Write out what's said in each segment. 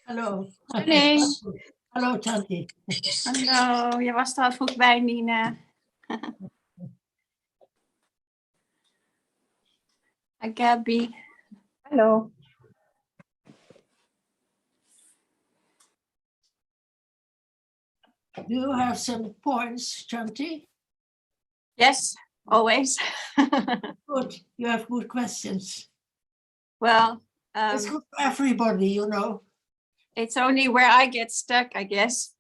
Hallo. Nee. Hallo, Tanti. Hallo, je was er al vroeg bij, Nina. Hi, Gabby. Hello. Do you have some points, Chanti? Yes, always. Good. You have good questions. Well, It's good for everybody, you know. it's only where I get stuck, I guess.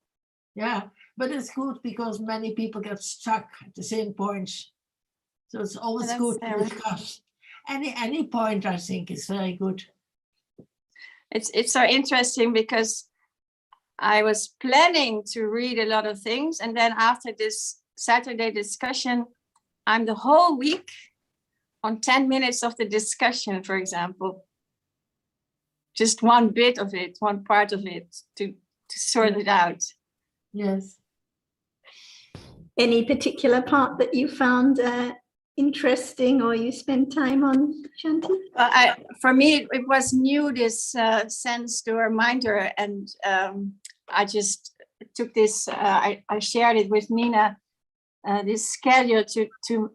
Yeah, but it's good because many people get stuck at the same points. So it's always That's good fair. to discuss. Any point, I think, is very good. It's so interesting because I was planning to read a lot of things, and then after this Saturday discussion, I'm the whole week on 10 minutes of the discussion, for example. Just one bit of it, one part of it to sort it out. Yes. Any particular part that you found interesting or you spent time on, Shanti? Well, for me, it was new, this sense to reminder, and I just took this, I shared it with Nina, this schedule to,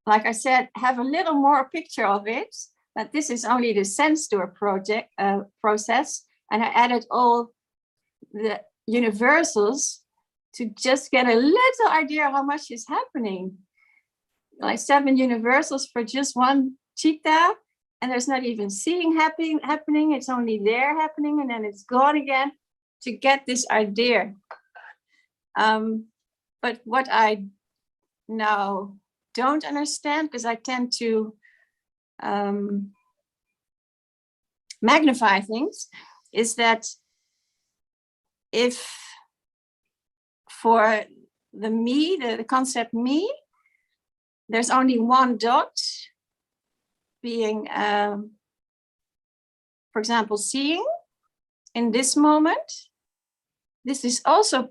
like I said, have a little more picture of it, that this is only the sense door process, and I added all the universals to just get a little idea how much is happening. Like 7 universals for just one chitta, and there's not even seeing happening, it's only there happening, and then it's gone again, to get this idea. But what I now don't understand, because I tend to magnify things, is that if for the me, the concept me, there's only one dot being, for example, seeing in this moment, this is also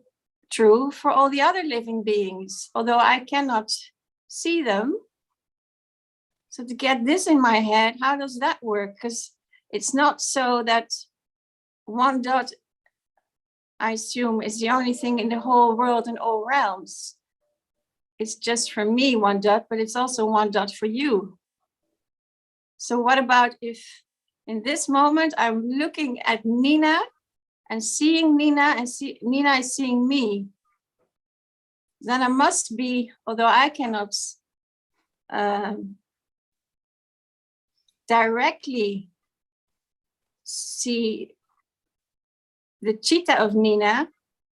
true for all the other living beings, although I cannot see them. So to get this in my head, how does that work? Because it's not so that one dot, I assume, is the only thing in the whole world and all realms. It's just for me one dot, but it's also one dot for you. So what about if in this moment I'm looking at Nina and seeing Nina, and Nina is seeing me? Then I must be, although I cannot directly see the chitta of Nina,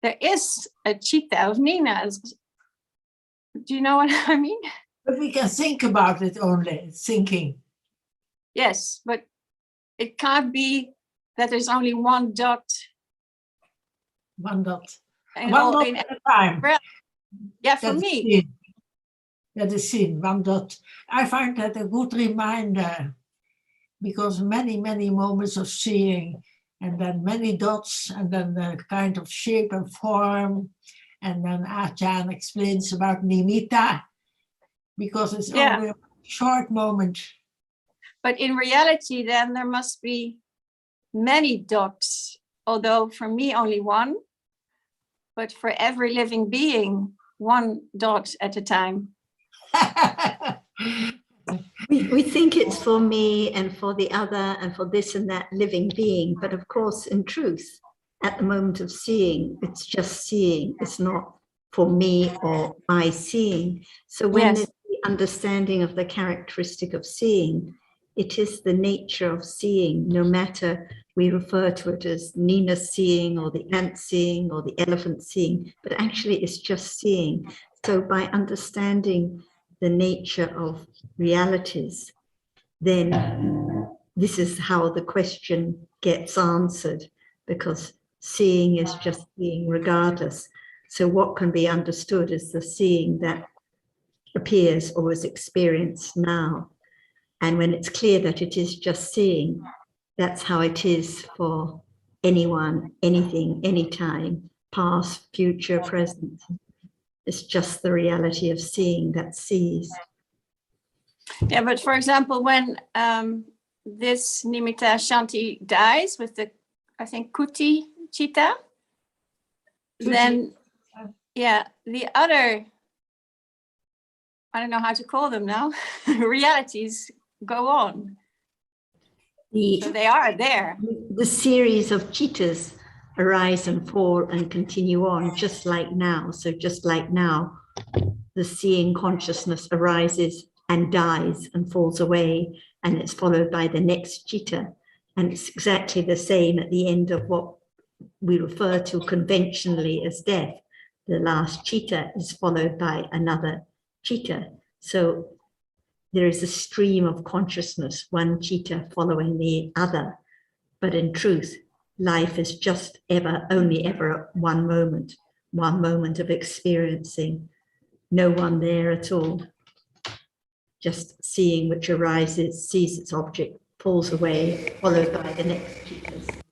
there is a chitta of Nina. Do you know what I mean? But we can think about it only, thinking. Yes, but it can't be that there's only one dot. One dot. And One all dot in at a time. Yeah, for That's me. seen. That is seen, one dot. I find that a good reminder, because many, many moments of seeing, and then many dots, and then the kind of shape and form, and then Ajahn explains about nimitta, because it's only a short moment. But in reality, then there must be many dots, although for me only one, but for every living being, one dot at a time. We think it's for me and for the other and for this and that living being, but of course, in truth, at the moment of seeing, it's just seeing. It's not for me or my seeing. So when there's the understanding of the characteristic of seeing, it is the nature of seeing, no matter we refer to it as Nina seeing or the ant seeing or the elephant seeing, but actually it's just seeing. So by understanding the nature of realities, then this is how the question gets answered, because seeing is just seeing regardless. So what can be understood is the seeing that appears or is experienced now. And when it's clear that it is just seeing, that's how it is for anyone, anything, anytime, past, future, present. It's just the reality of seeing that sees. Yeah, but for example, when this Nimitta Shanti dies with the, I think, Kuti Chitta, then, yeah, the other, I don't know how to call them now, realities go on. So they are there. The series of chittas arise and fall and continue on just like now. So just like now, the seeing consciousness arises and dies and falls away, and it's followed by the next chitta. And it's exactly the same at the end of what we refer to conventionally as death. The last chitta is followed by another chitta. So there is a stream of consciousness, one chitta following the other. But in truth, life is just only ever one moment of experiencing, no one there at all. Just seeing which arises, sees its object, falls away, followed by the next chittas.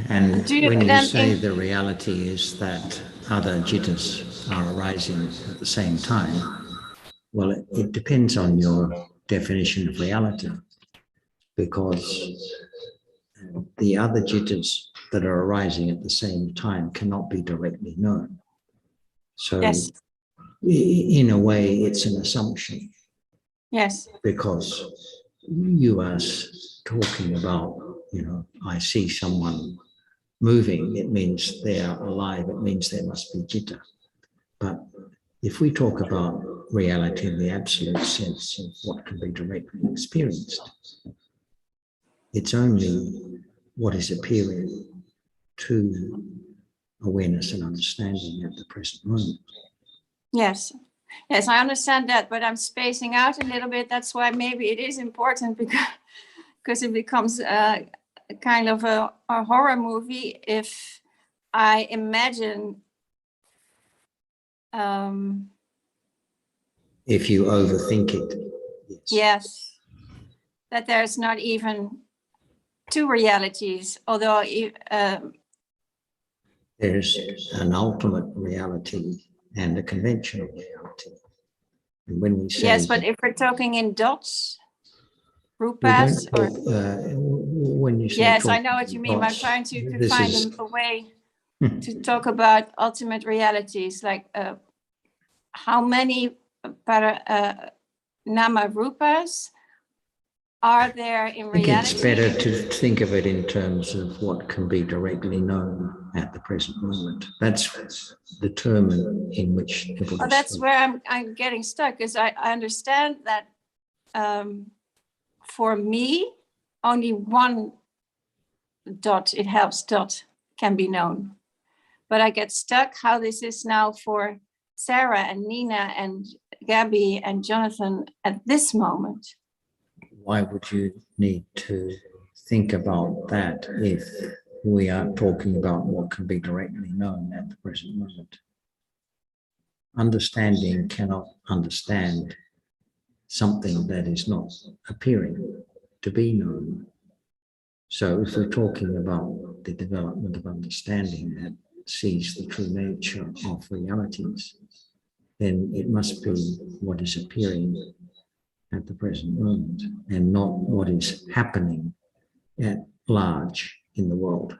And when you say the reality is that other jittas are arising at the same time, well, it depends on your definition of reality, because the other jittas that are arising at the same time cannot be directly known. So yes, in a way, it's an assumption. Yes. Because you are talking about, I see someone moving, it means they are alive, it means there must be jitta. But if we talk about reality in the absolute sense of what can be directly experienced, it's only what is appearing to awareness and understanding at the present moment. Yes. Yes, I understand that, but I'm spacing out a little bit. That's why maybe it is important, because it becomes a kind of a horror movie if I imagine if you overthink it. Yes, that there's not even two realities, although there's an ultimate reality and a conventional reality. And when we say, yes, but if we're talking in dots, rupas, or when you say, yes, I know what you mean. I'm trying to find a way to talk about ultimate realities, like how many nama rupas are there in reality? I think it's better to think of it in terms of what can be directly known at the present moment. That's the term in which the Buddha that's where I'm getting stuck, because I understand that for me, only one dot, it helps dot, can be known. But I get stuck how this is now for Sarah and Nina and Gabby and Jonathan at this moment. Why would you need to think about that if we are talking about what can be directly known at the present moment? Understanding cannot understand something that is not appearing to be known. So if we're talking about the development of understanding that sees the true nature of realities, then it must be what is appearing at the present moment and not what is happening at large in the world.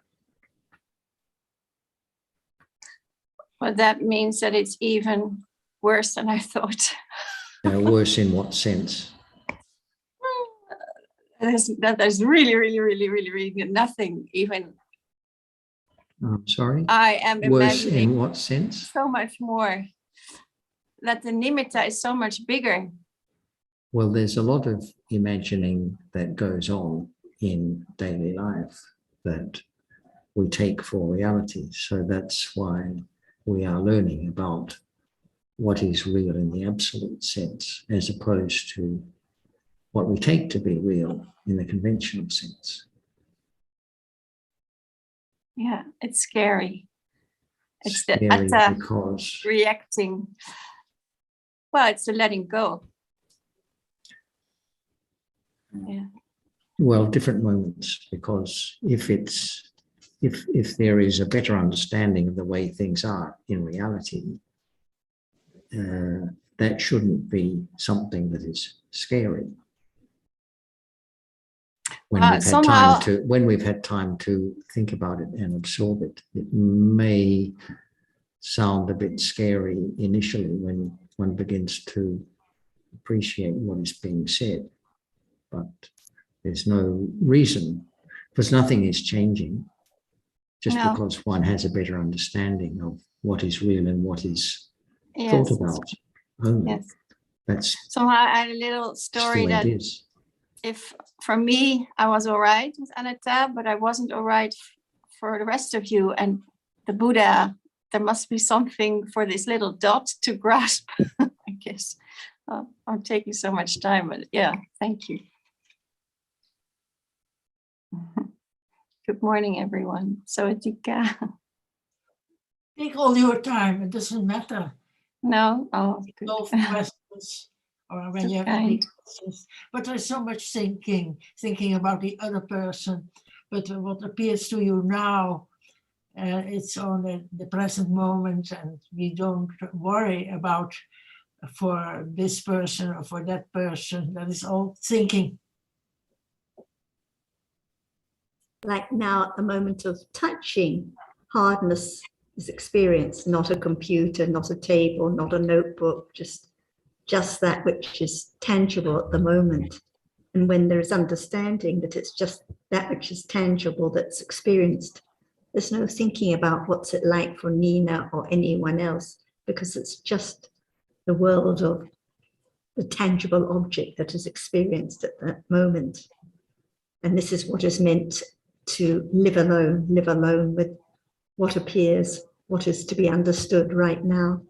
But that means that it's even worse than I thought. Worse in what sense? There's really nothing even. I'm sorry? I am worse imagining in what sense? So much more. That the nimitta is so much bigger. Well, there's a lot of imagining that goes on in daily life that we take for reality. So that's why we are learning about what is real in the absolute sense, as opposed to what we take to be real in the conventional sense. Yeah, it's scary. It's scary the atta because reacting. Well, it's the letting go. Yeah. Well, different moments, because if there is a better understanding of the way things are in reality, that shouldn't be something that is scary. When we've had time to think about it and absorb it, it may sound a bit scary initially when one begins to appreciate what is being said, but there's no reason, because nothing is changing, just because one has a better understanding of what is real and what is thought about only. Yes. That's somehow I had a little story that if for me I was all right with anatta, but I wasn't all right for the rest of you, and the Buddha, there must be something for this little dot to grasp. I guess I'm taking so much time, but yeah, thank you. Good morning, everyone. Sawadika. Take all your time. It doesn't matter. No? Oh, good. No questions or when you have any questions. But there's so much thinking about the other person. But what appears to you now, it's on the present moment, and we don't worry about for this person or for that person. That is all thinking. Like now, at the moment of touching, hardness is experienced, not a computer, not a table, not a notebook, just that which is tangible at the moment. And when there is understanding that it's just that which is tangible that's experienced, there's no thinking about what's it like for Nina or anyone else, because it's just the world of the tangible object that is experienced at that moment. And this is what is meant to live alone with what appears, what is to be understood right now.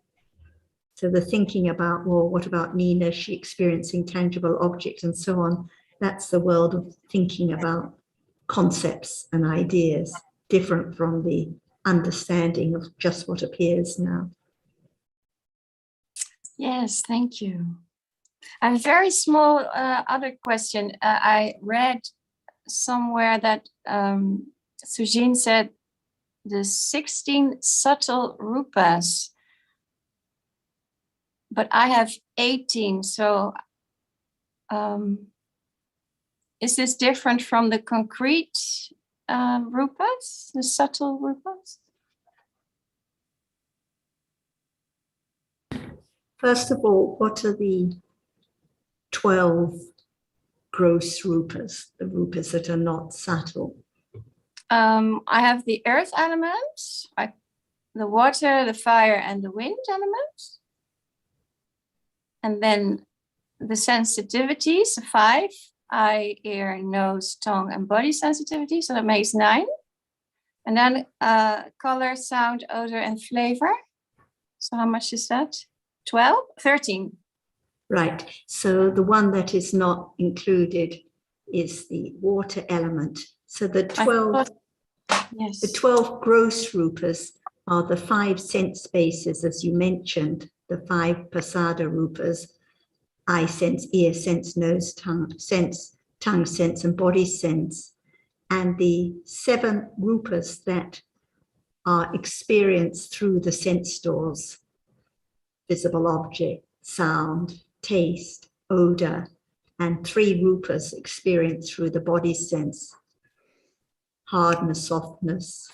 So the thinking about, well, what about Nina? Is she experiencing tangible objects and so on? That's the world of thinking about concepts and ideas, different from the understanding of just what appears now. Yes, thank you. A very small other question. I read somewhere that Sujin said the 16 subtle rupas, but I have 18. So is this different from the concrete rupas, the subtle rupas? First of all, what are the 12 gross rupas, the rupas that are not subtle? I have the earth elements, the water, the fire, and the wind elements. And then the sensitivities, 5, eye, ear, nose, tongue, and body sensitivity. So that makes 9. And then color, sound, odor, and flavor. So how much is that? 12? 13. Right. So the one that is not included is the water element. So the 12, yes. the 12 gross rupas are the 5 sense spaces, as you mentioned, the 5 pasada rupas: eye sense, ear sense, nose, tongue sense, and body sense. And the 7 rupas that are experienced through the sense doors: visible object, sound, taste, odor, and 3 rupas experienced through the body sense: hardness, softness,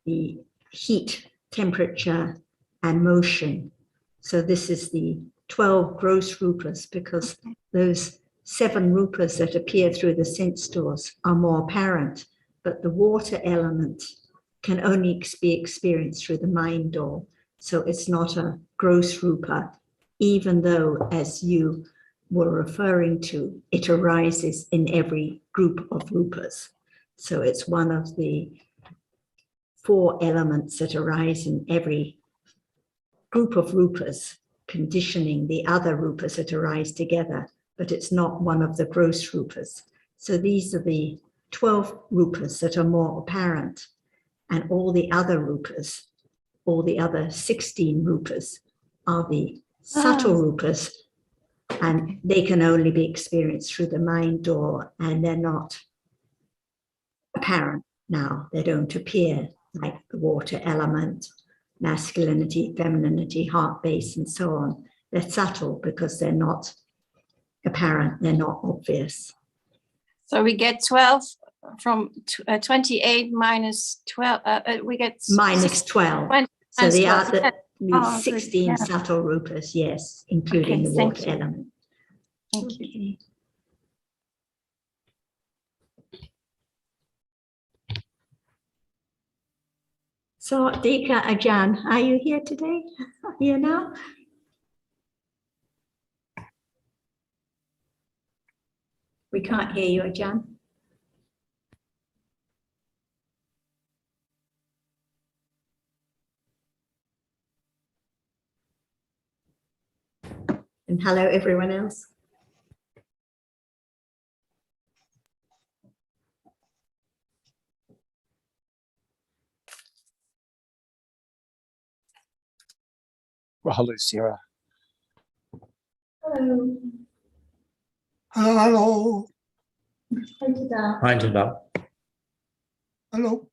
the heat, temperature, and motion. So this is the 12 gross rupas, because those 7 rupas that appear through the sense doors are more apparent, but the water element can only be experienced through the mind door. So it's not a gross rupa, even though, as you were referring to, it arises in every group of rupas. So it's one of the 4 elements that arise in every group of rupas, conditioning the other rupas that arise together, but it's not one of the gross rupas. So these are the 12 rupas that are more apparent, and all the other rupas, all the other 16 rupas, are the subtle rupas, and they can only be experienced through the mind door, and they're not apparent now. They don't appear, like the water element, masculinity, femininity, heart base, and so on. They're subtle because they're not apparent, they're not obvious. So we get 12 from 28 minus 12. We get Minus 12. So the 12, other, Oh, 16 good, yeah. subtle rupas, yes, including Okay, the thank water you. element. Thank you. Okay. So, Dika Ajan, are you here today? Here now? We can't hear you, Ajan. And hello, everyone else. Well, hello, Sarah. Hello. Hello. Hi, Tada. Hi, Dilution. Hello.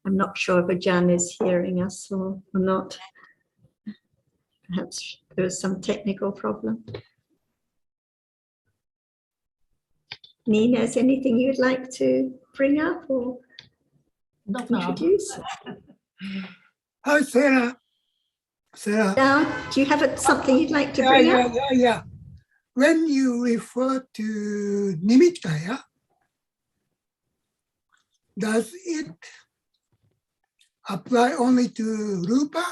I'm not sure if Ajan is hearing us or not. Perhaps there was some technical problem. Nina, is anything you'd like to bring up or Not now. introduce? Hi, Sarah. Sarah. Now, do you have something you'd like to bring up? Yeah. When you refer to nimitta, yeah, does it apply only to rupa,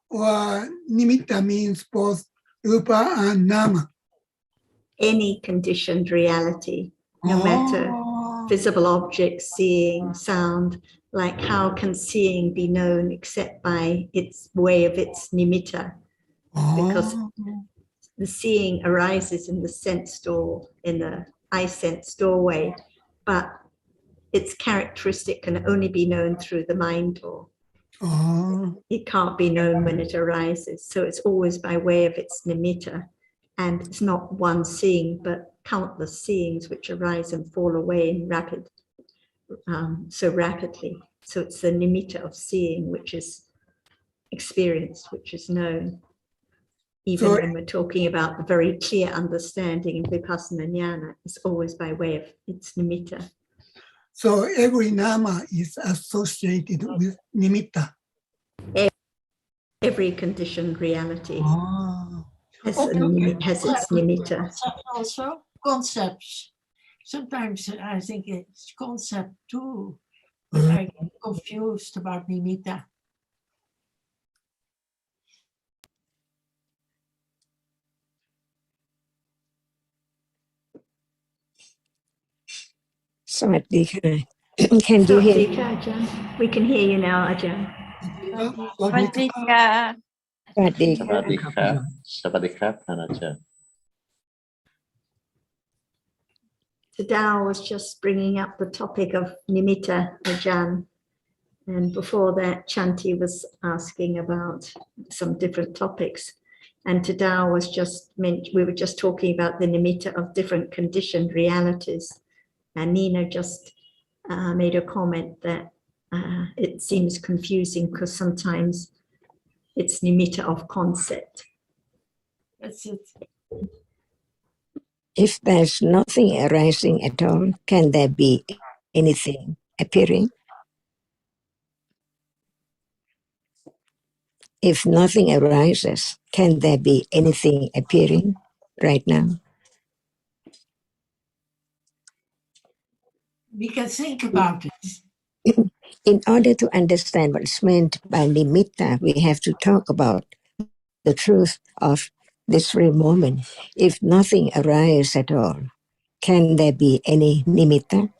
or nimitta means both rupa and nama? Any conditioned reality, no matter visible objects, seeing, sound, like how can seeing be known except by its way of its nimitta? Because the seeing arises in the sense door, in the eye sense doorway, but its characteristic can only be known through the mind door. It can't be known when it arises. So it's always by way of its nimitta. And it's not one seeing, but countless seeings which arise and fall away in so rapidly. So it's the nimitta of seeing which is experienced, which is known. Even when we're talking about the very clear understanding in Vipassana Jnana, it's always by way of its nimitta. So every nama is associated with nimitta. Every conditioned reality has its nimitta. Also, concepts. Sometimes I think it's concept too, but I get confused about nimitta. Sawadee. Can you hear me? Ajahn. We can hear you now, Ajahn. Sawadika. Sawadee. สวัสดีครับ สวัสดีครับ ท่านอาจารย์ Tadao was just bringing up the topic of nimitta, Ajahn. And before that, Chanti was asking about some different topics. And Tadao was we were just talking about the nimitta of different conditioned realities. And Nina just made a comment that it seems confusing because sometimes it's nimitta of concept. That's it. If there's nothing arising at all, can there be anything appearing? If nothing arises, can there be anything appearing right now? We can think about it. In order to understand what's meant by nimitta, we have to talk about the truth of this very moment. If nothing arises at all, can there be any nimitta?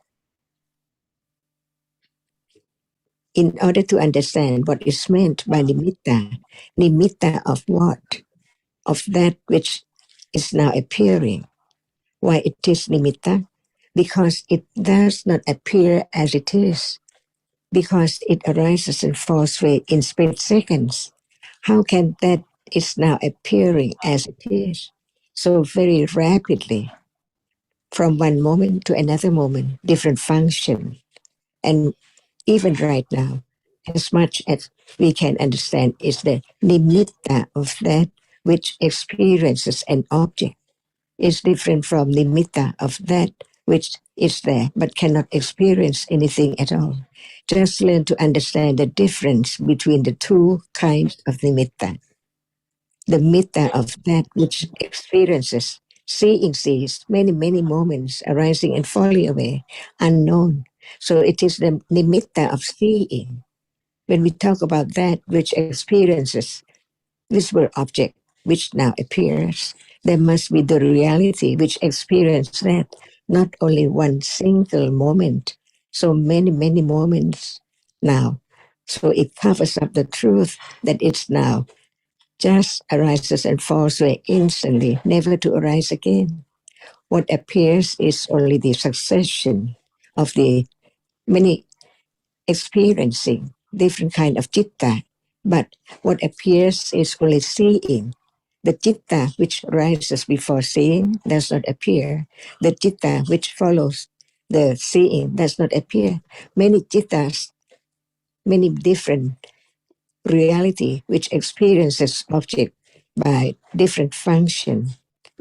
In order to understand what is meant by nimitta, nimitta of what? Of that which is now appearing. Why it is nimitta? Because it does not appear as it is. Because it arises and falls away in split seconds. How can that is now appearing as it is so very rapidly from one moment to another moment, different function. And even right now, as much as we can understand is the nimitta of that which experiences an object is different from nimitta of that which is there but cannot experience anything at all. Just learn to understand the difference between the two kinds of nimitta. The mitta of that which experiences, seeing sees many moments arising and falling away, unknown. So it is the nimitta of seeing. When we talk about that which experiences visible object which now appears, there must be the reality which experiences that, not only one single moment, so many moments now. So it covers up the truth that it's now just arises and falls away instantly, never to arise again. What appears is only the succession of the many experiencing different kind of citta, but what appears is only seeing. The citta which rises before seeing does not appear. The citta which follows the seeing does not appear. Many cittas, many different reality which experiences object by different function,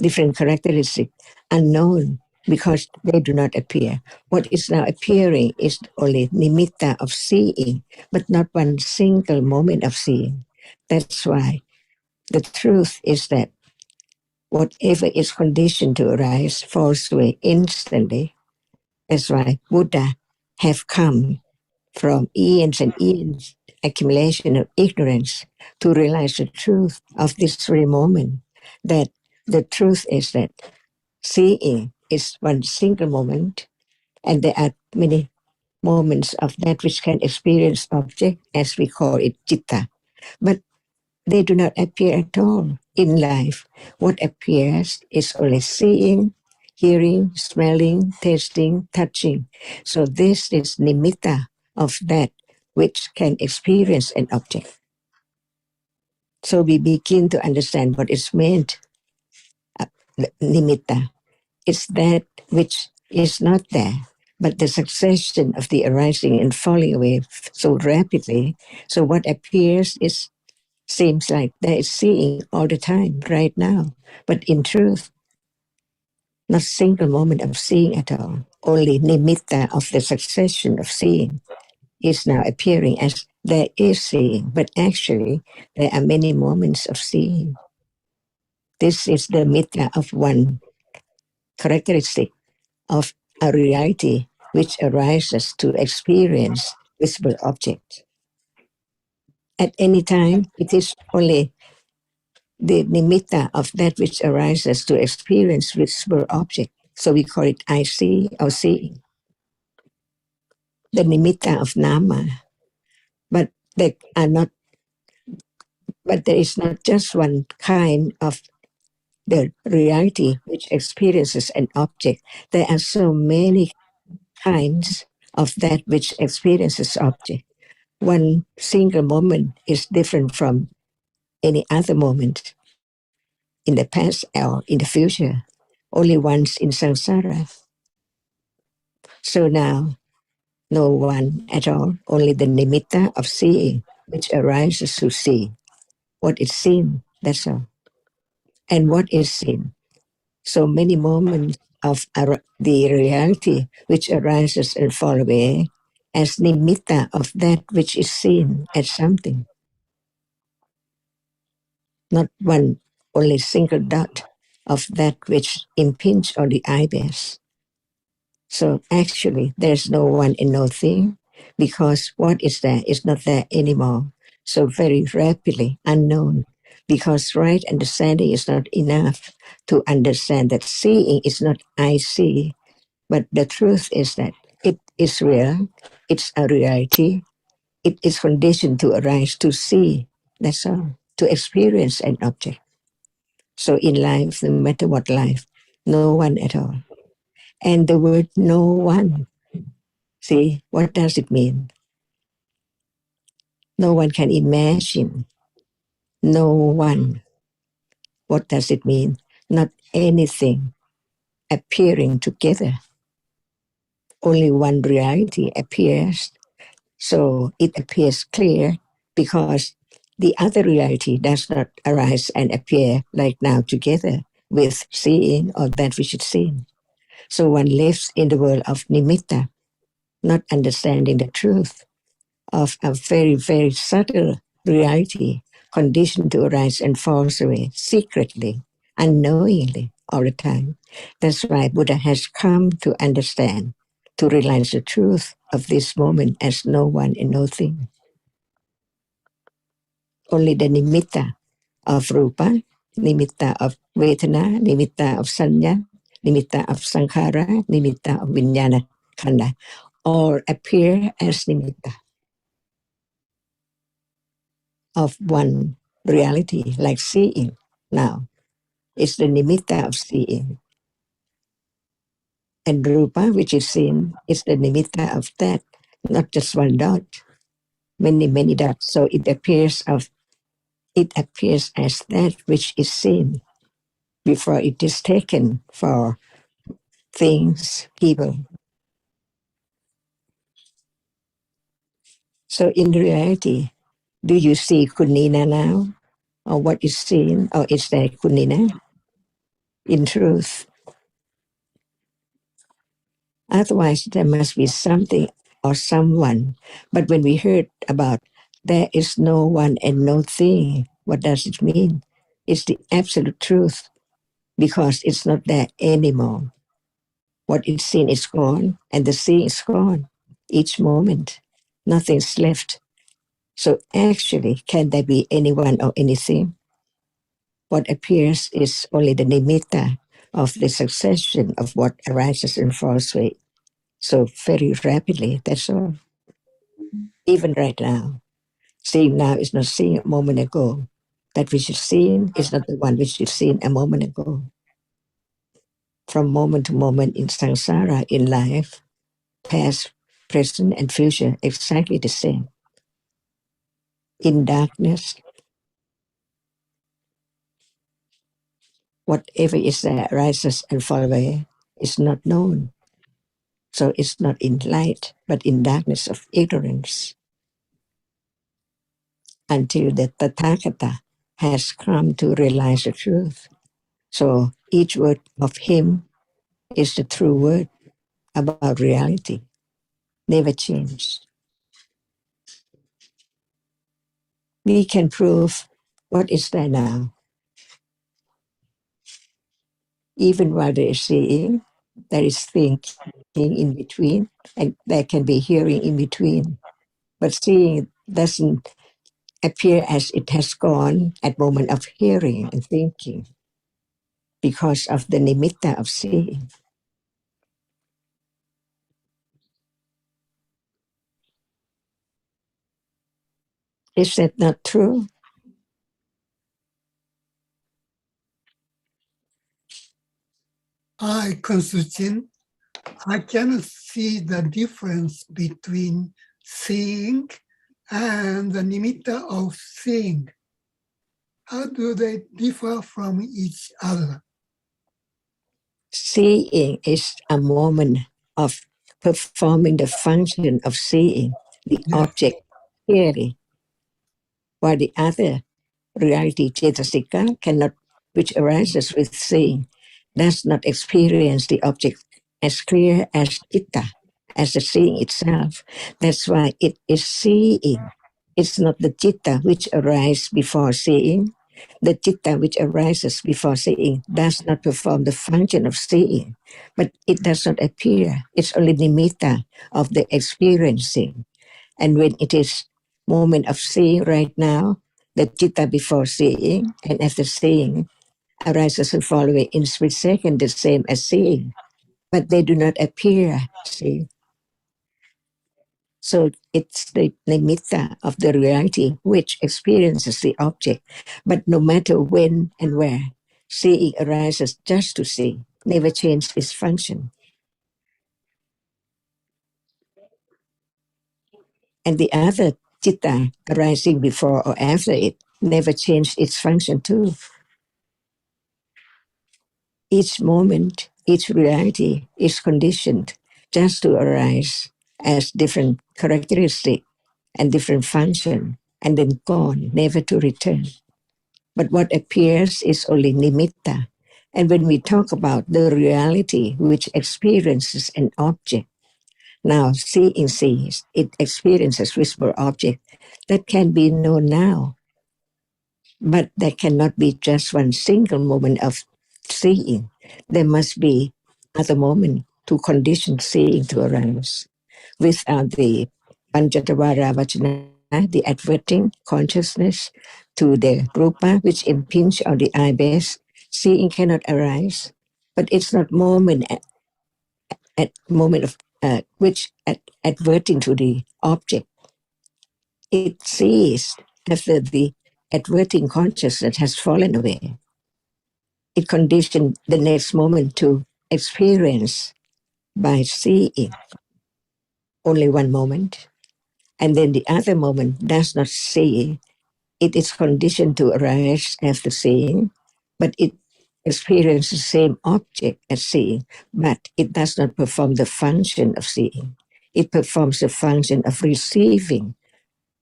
different characteristic, unknown because they do not appear. What is now appearing is only nimitta of seeing, but not one single moment of seeing. That's why the truth is that whatever is conditioned to arise falls away instantly. That's why Buddha have come from eons and eons accumulation of ignorance to realize the truth of this very moment, that the truth is that seeing is one single moment and there are many moments of that which can experience object as we call it citta, but they do not appear at all in life. What appears is only seeing, hearing, smelling, tasting, touching. So this is nimitta of that which can experience an object. So we begin to understand what is meant nimitta. It's that which is not there, but the succession of the arising and falling away so rapidly. So what appears is seems like there is seeing all the time right now, but in truth, not a single moment of seeing at all. Only nimitta of the succession of seeing is now appearing as there is seeing, but actually there are many moments of seeing. This is the mitta of one characteristic of a reality which arises to experience visible objects. At any time, it is only the nimitta of that which arises to experience visible object. So we call it I see or seeing. The nimitta of Dhamma. But they are not, but there is not just one kind of the reality which experiences an object. There are so many kinds of that which experiences object. One single moment is different from any other moment in the past or in the future, only once in samsara. So now, no one at all, only the nimitta of seeing, which arises to see. What is seen, that's all. And what is seen? So many moments of the reality which arises and fall away as nimitta of that which is seen as something. Not one, only single dot of that which impinge on the eyebase. So actually, there's no one and no thing, because what is there is not there anymore. So very rapidly unknown, because right understanding is not enough to understand that seeing is not I see, but the truth is that it is real, it's a reality, it is conditioned to arise to see, that's all, to experience an object. So in life, no matter what life, no one at all. And the word no one, see, what does it mean? No one can imagine no one. What does it mean? Not anything appearing together. Only one reality appears. So it appears clear because the other reality does not arise and appear like now together with seeing or that which is seen. So one lives in the world of nimitta, not understanding the truth of a very, very subtle reality conditioned to arise and fall away secretly, unknowingly all the time. That's why Buddha has come to understand, to realize the truth of this moment as no one and no thing. Only the nimitta of rupa, nimitta of vedana, nimitta of sanya, nimitta of sankhara, nimitta of vijnana khanda, all appear as nimitta of one reality, like seeing now. It's the nimitta of seeing. And rupa, which is seen, is the nimitta of that, not just one dot, many, many dots. So it appears as that which is seen before it is taken for things, people. So in reality, do you see Kunina now? Or what is seen? Or is there Kunina? In truth, otherwise, there must be something or someone. But when we heard about there is no one and no thing, what does it mean? It's the absolute truth because it's not there anymore. What is seen is gone and the seeing is gone each moment. Nothing's left. So actually, can there be anyone or anything? What appears is only the nimitta of the succession of what arises and falls away. So very rapidly, that's all. Even right now, seeing now is not seeing a moment ago. That which is seen is not the one which is seen a moment ago. From moment to moment in samsara, in life, past, present, and future, exactly the same. In darkness, whatever is there arises and falls away is not known. So it's not in light, but in darkness of ignorance. Until the Tathagata has come to realize the truth. So each word of him is the true word about reality, never changed. We can prove what is there now. Even while there is seeing, there is thinking in between, and there can be hearing in between. But seeing doesn't appear as it has gone at moment of hearing and thinking because of the nimitta of seeing. Is that not true? Constitution, I cannot see the difference between seeing and the nimitta of seeing. How do they differ from each other? Seeing is a moment of performing the function of seeing the Yeah. object clearly, while the other reality, cetasika, cannot, which arises with seeing, does not experience the object as clear as citta, as the seeing itself. That's why it is seeing. It's not the citta which arises before seeing. The citta which arises before seeing does not perform the function of seeing, but it does not appear. It's only nimitta of the experiencing. And when it is moment of seeing right now, the citta before seeing and after seeing arises and fall away in split second, the same as seeing, but they do not appear. See, so it's the nimitta of the reality which experiences the object, but no matter when and where, seeing arises just to see, never change its function. And the other citta arising before or after it never change its function too. Each moment, each reality is conditioned just to arise as different characteristic and different function, and then gone, never to return. But what appears is only nimitta. And when we talk about the reality which experiences an object, now seeing sees, it experiences visible object that can be known now. But there cannot be just one single moment of seeing. There must be other moment to condition seeing to arise. Without the Panchattavara Vachana, the adverting consciousness to the Rupa, which impinge on the eye base, seeing cannot arise. But it's not moment at moment of which adverting to the object. It sees after the adverting consciousness has fallen away. It conditioned the next moment to experience by seeing only one moment, and then the other moment does not see. It is conditioned to arise after seeing, but it experiences the same object as seeing, but it does not perform the function of seeing. It performs the function of receiving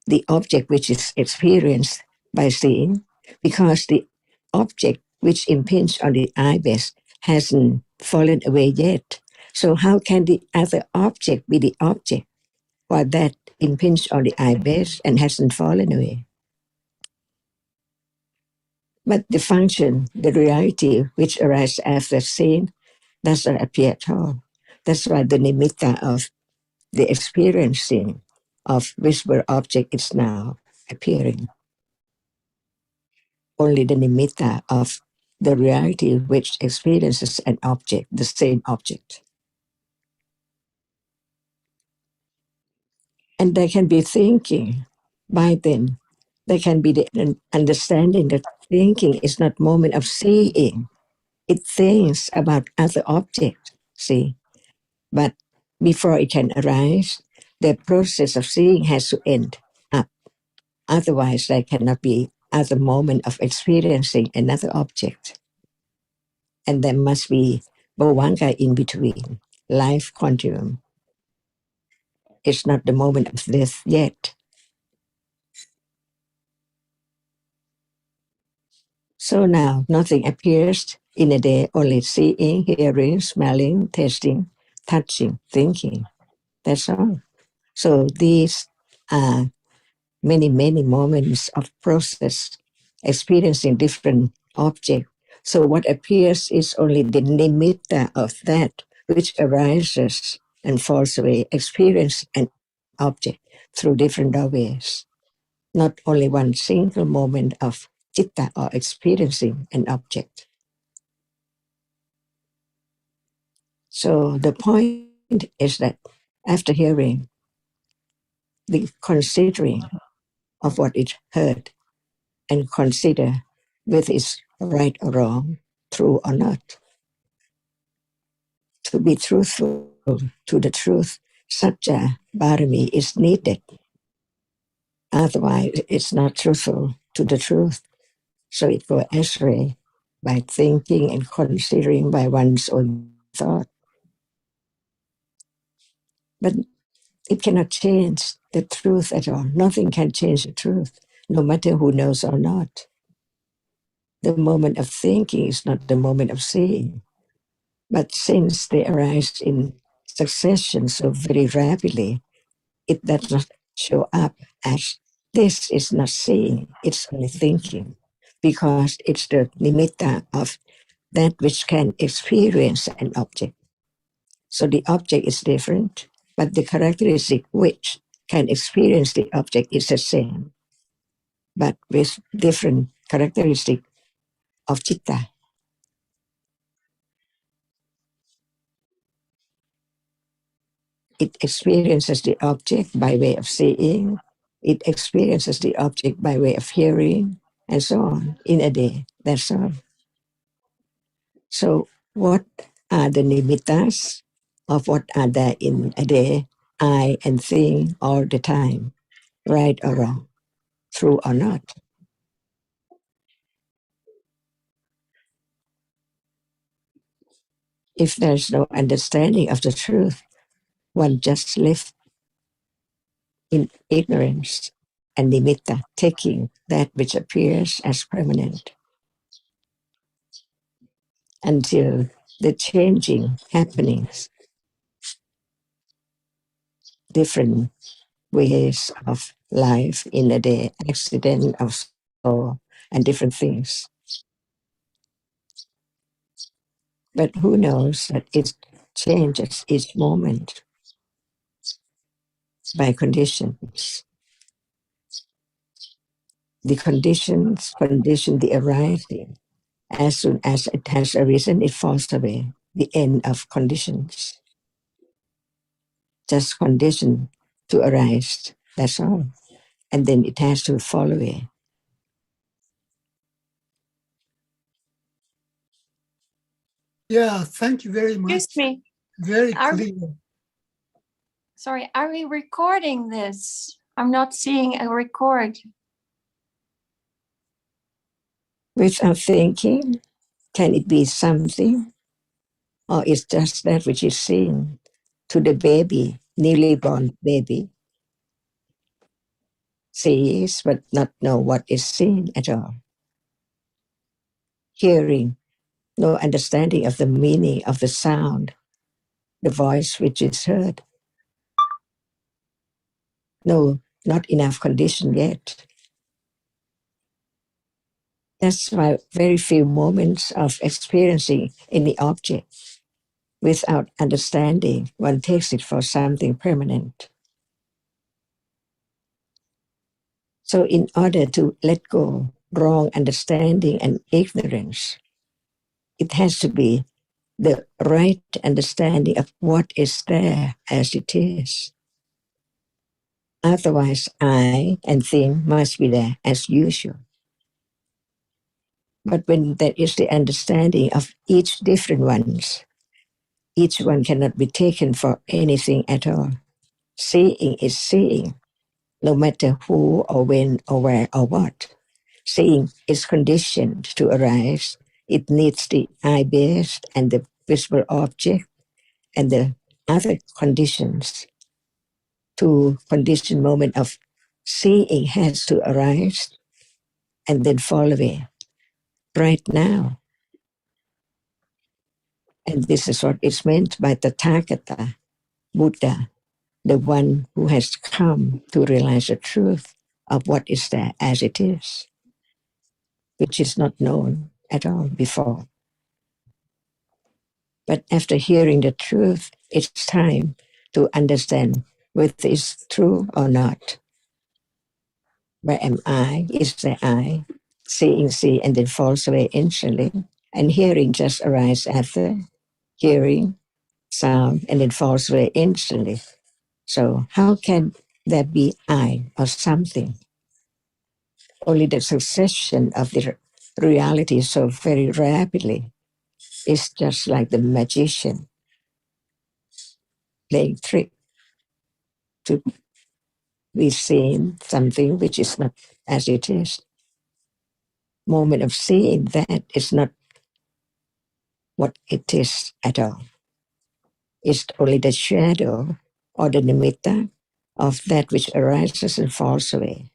the object which is experienced by seeing, because the object which impinges on the eye base hasn't fallen away yet. So how can the other object be the object while that impinged on the eye base and hasn't fallen away? But the function, the reality which arises after seeing, does not appear at all. That's why the nimitta of the experiencing of visible object is now appearing. Only the nimitta of the reality which experiences an object, the same object. And there can be thinking by then. There can be the understanding that thinking is not moment of seeing. It thinks about other objects, see. But before it can arise, the process of seeing has to end up. Otherwise, there cannot be other moment of experiencing another object. And there must be bhavanga in between, life continuum. It's not the moment of death yet. So now nothing appears in a day, only seeing, hearing, smelling, tasting, touching, thinking. That's all. So these are many, many moments of process, experiencing different objects. So what appears is only the nimitta of that which arises and falls away, experience an object through different ways. Not only one single moment of citta or experiencing an object. So the point is that after hearing, the considering of what is heard and consider whether it's right or wrong, true or not. To be truthful to the truth, satya barami is needed. Otherwise, it's not truthful to the truth. So it goes astray by thinking and considering by one's own thought. But it cannot change the truth at all. Nothing can change the truth, no matter who knows or not. The moment of thinking is not the moment of seeing. But since they arise in succession so very rapidly, it does not show up as this is not seeing, it's only thinking, because it's the nimitta of that which can experience an object. So the object is different, but the characteristic which can experience the object is the same, but with different characteristic of citta. It experiences the object by way of seeing, it experiences the object by way of hearing, and so on in a day. That's all. So what are the nimittas of what are there in a day? I and thing all the time, right or wrong, true or not. If there's no understanding of the truth, one just lives in ignorance and nimitta, taking that which appears as permanent until the changing happenings, different ways of life in a day, accident of soul, and different things. But who knows that it changes each moment by conditions. The conditions condition the arising. As soon as it has arisen, it falls away. The end of conditions. Just condition to arise. That's all. And then it has to fall away. Yeah, thank you very much. Excuse me. Very Are- clear. Sorry, are we recording this? I'm not seeing a record. Without thinking, can it be something? Or it's just that which is seen to the baby, newly born baby? Sees but not know what is seen at all. Hearing, no understanding of the meaning of the sound, the voice which is heard. No, not enough condition yet. That's why very few moments of experiencing any object without understanding, one takes it for something permanent. So in order to let go wrong understanding and ignorance, it has to be the right understanding of what is there as it is. Otherwise, I and thing must be there as usual. But when there is the understanding of each different ones, each one cannot be taken for anything at all. Seeing is seeing, no matter who or when or where or what. Seeing is conditioned to arise. It needs the eye-based and the visible object and the other conditions. To condition moment of seeing has to arise and then fall away right now. And this is what is meant by the Tathagata, Buddha, the one who has come to realize the truth of what is there as it is, which is not known at all before. But after hearing the truth, it's time to understand whether it's true or not. Where am I? Is there I? Seeing, see, and then falls away instantly. And hearing just arises after hearing, sound, and then falls away instantly. So how can there be I or something? Only the succession of the reality so very rapidly is just like the magician playing trick to be seen something which is not as it is. Moment of seeing that is not what it is at all. It's only the shadow or the nimitta of that which arises and falls away.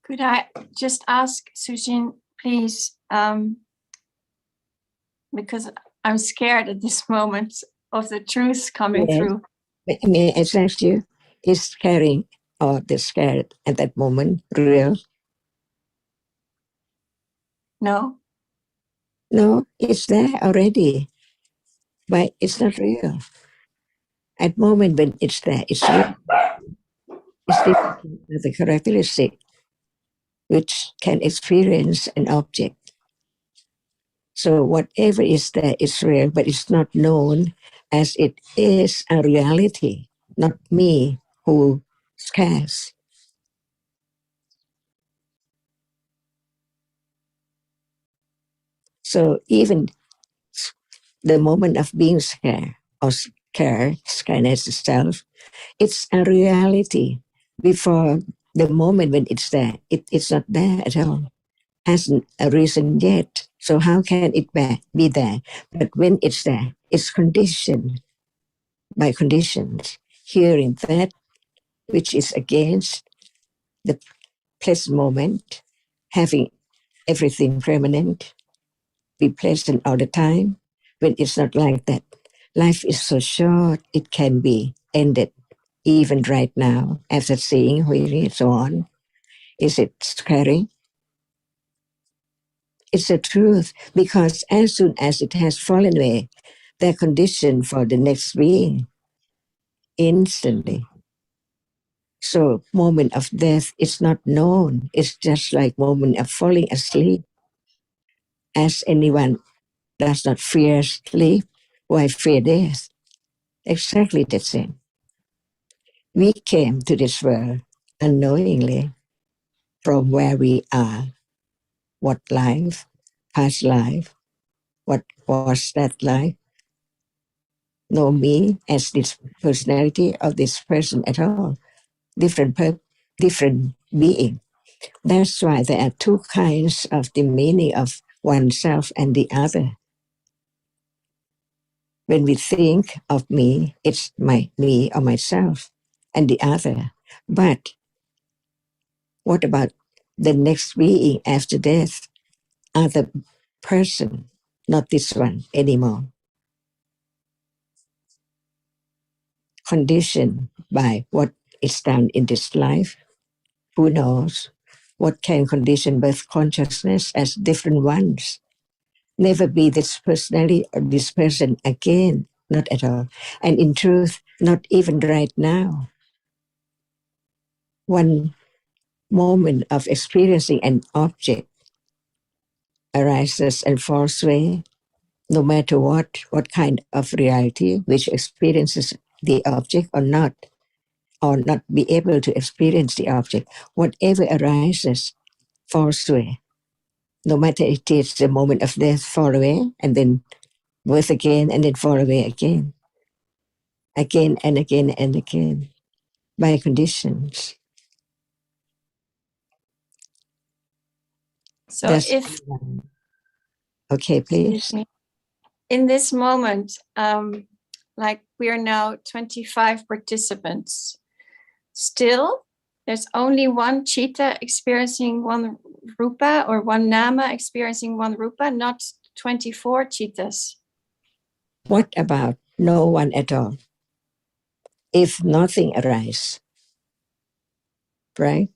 Could I just ask Sujin, please, because I'm scared at this moment of the truth coming Yes. through. I mean, it's asked you, is caring or the scared at that moment real? No? No, it's there already, but it's not real. At moment when it's there, it's real. It's the characteristic which can experience an object. So whatever is there is real, but it's not known as it is a reality, not me who scares. So even the moment of being scared or scaredness itself, it's a reality before The moment when it's there, it's not there at all. Hasn't arisen yet. So how can it be there? But when it's there, it's conditioned by conditions. Hearing that which is against the pleasant moment, having everything permanent, be pleasant all the time, when it's not like that. Life is so short, it can be ended even right now, after seeing, hearing, and so on. Is it scary? It's the truth, because as soon as it has fallen away, they're conditioned for the next being instantly. So moment of death is not known. It's just like moment of falling asleep. As anyone does not fear sleep, why fear death? Exactly the same. We came to this world unknowingly from where we are. What life, past life, what was that life? No me as this personality of this person at all. Different being. That's why there are two kinds of the meaning of oneself and the other. When we think of me, it's me or myself and the other. But what about the next being after death? Other person, not this one anymore. Conditioned by what is done in this life. Who knows what can condition both consciousness as different ones? Never be this personality or this person again, not at all. And in truth, not even right now. One moment of experiencing an object arises and falls away, no matter what kind of reality which experiences the object or not be able to experience the object. Whatever arises falls away. No matter it is the moment of death, fall away, and then birth again, and then fall away again. Again and again and again, by conditions. So That's if, okay, please. in this moment, like we are now 25 participants, still there's only one chitta experiencing one rupa, or one nama experiencing one rupa, not 24 chittas. What about no one at all? If nothing arises, right?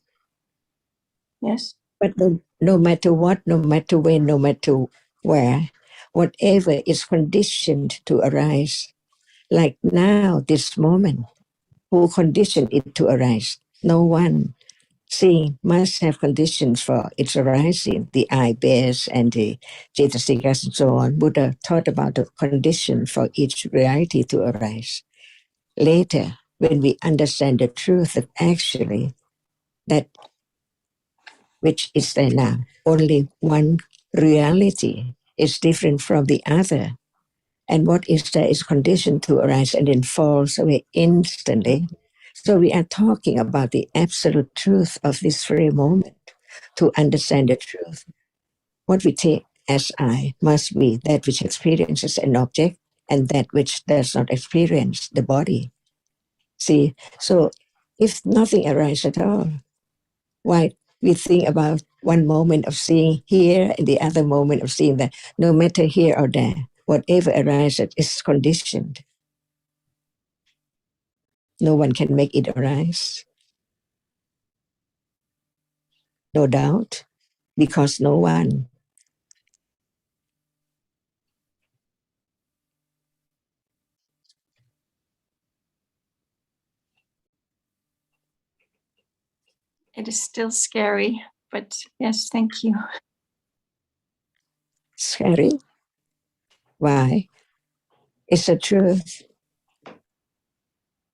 Yes. But no matter what, no matter when, no matter where, whatever is conditioned to arise, like now, this moment, who conditioned it to arise? No one. Seeing must have conditions for its arising, the eye bears and the cetasikas and so on. Buddha taught about the condition for each reality to arise. Later, when we understand the truth that actually that which is there now, only one reality is different from the other. And what is there is conditioned to arise and then falls away instantly. So we are talking about the absolute truth of this very moment. To understand the truth, what we take as I must be that which experiences an object and that which does not experience the body. See, so if nothing arises at all, why we think about one moment of seeing here and the other moment of seeing that, no matter here or there, whatever arises is conditioned. No one can make it arise. No doubt, because no one. It is still scary, but yes, thank you. Scary. Why? It's the truth.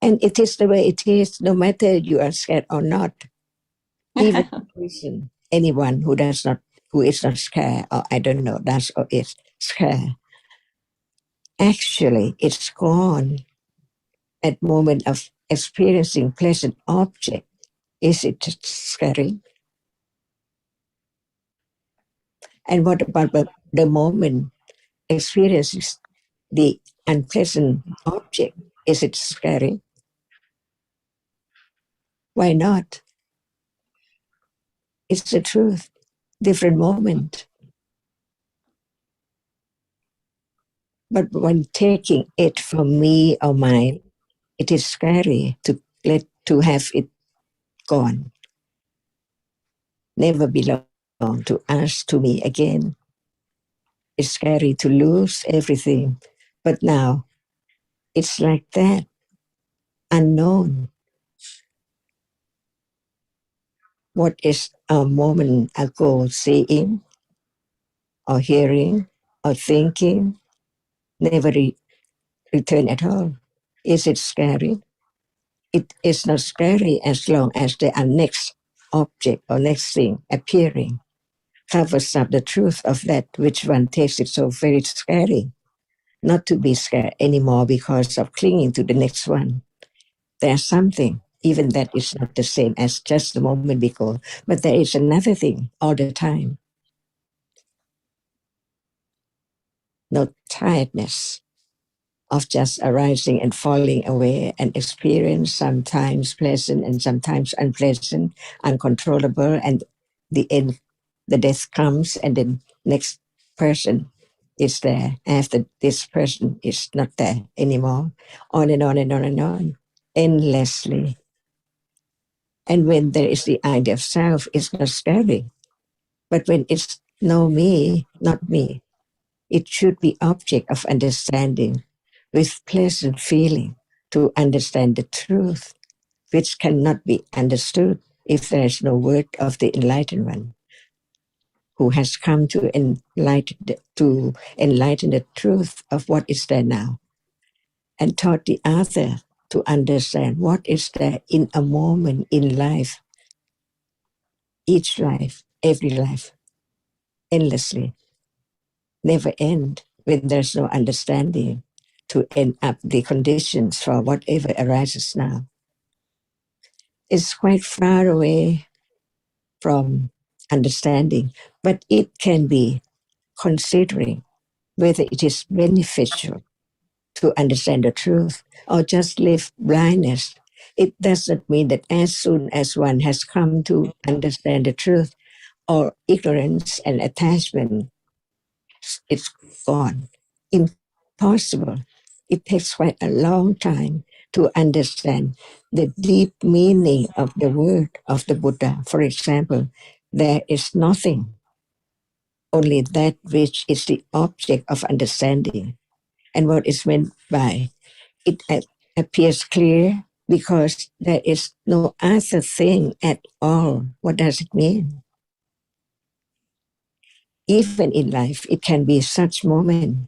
And it is the way it is, no matter you are scared or not. Even a person, anyone who is not scared, or I don't know, does or is scared. Actually, it's gone at moment of experiencing pleasant object. Is it scary? And what about the moment experiences the unpleasant object? Is it scary? Why not? It's the truth. Different moment. But when taking it from me or mine, it is scary to have it gone. Never belong to us, to me again. It's scary to lose everything. But now it's like that, unknown. What is a moment ago seeing or hearing or thinking never return at all. Is it scary? It is not scary as long as the next object or next thing appearing covers up the truth of that which one takes it so very scary. Not to be scared anymore because of clinging to the next one. There's something, even that is not the same as just the moment before, but there is another thing all the time. No tiredness of just arising and falling away, and experience sometimes pleasant and sometimes unpleasant, uncontrollable, and the end, the death comes, and the next person is there after this person is not there anymore, on and on and on and on, endlessly. And when there is the idea of self, it's not scary. But when it's no me, not me, it should be object of understanding with pleasant feeling to understand the truth, which cannot be understood if there is no word of the enlightened one, who has come to enlighten the truth of what is there now, and taught the other to understand what is there in a moment in life, each life, every life, endlessly, never end when there's no understanding to end up the conditions for whatever arises now. It's quite far away from understanding, but it can be considering whether it is beneficial to understand the truth or just live blindness. It doesn't mean that as soon as one has come to understand the truth, or ignorance and attachment, it's gone. Impossible. It takes quite a long time to understand the deep meaning of the word of the Buddha. For example, there is nothing, only that which is the object of understanding. And what is meant by it appears clear because there is no other thing at all. What does it mean? Even in life, it can be such moment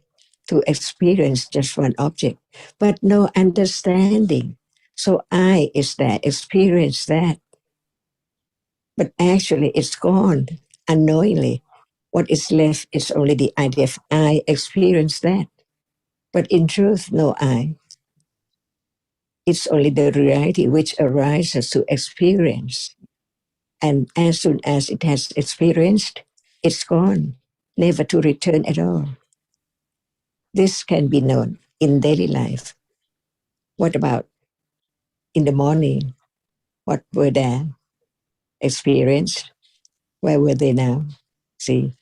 to experience just one object, but no understanding. So I is that, experience that, but actually it's gone unknowingly. What is left is only the idea of I experience that. But in truth, no I. It's only the reality which arises to experience. And as soon as it has experienced, it's gone, never to return at all. This can be known in daily life. What about in the morning? What were there experienced? Where were they now? See,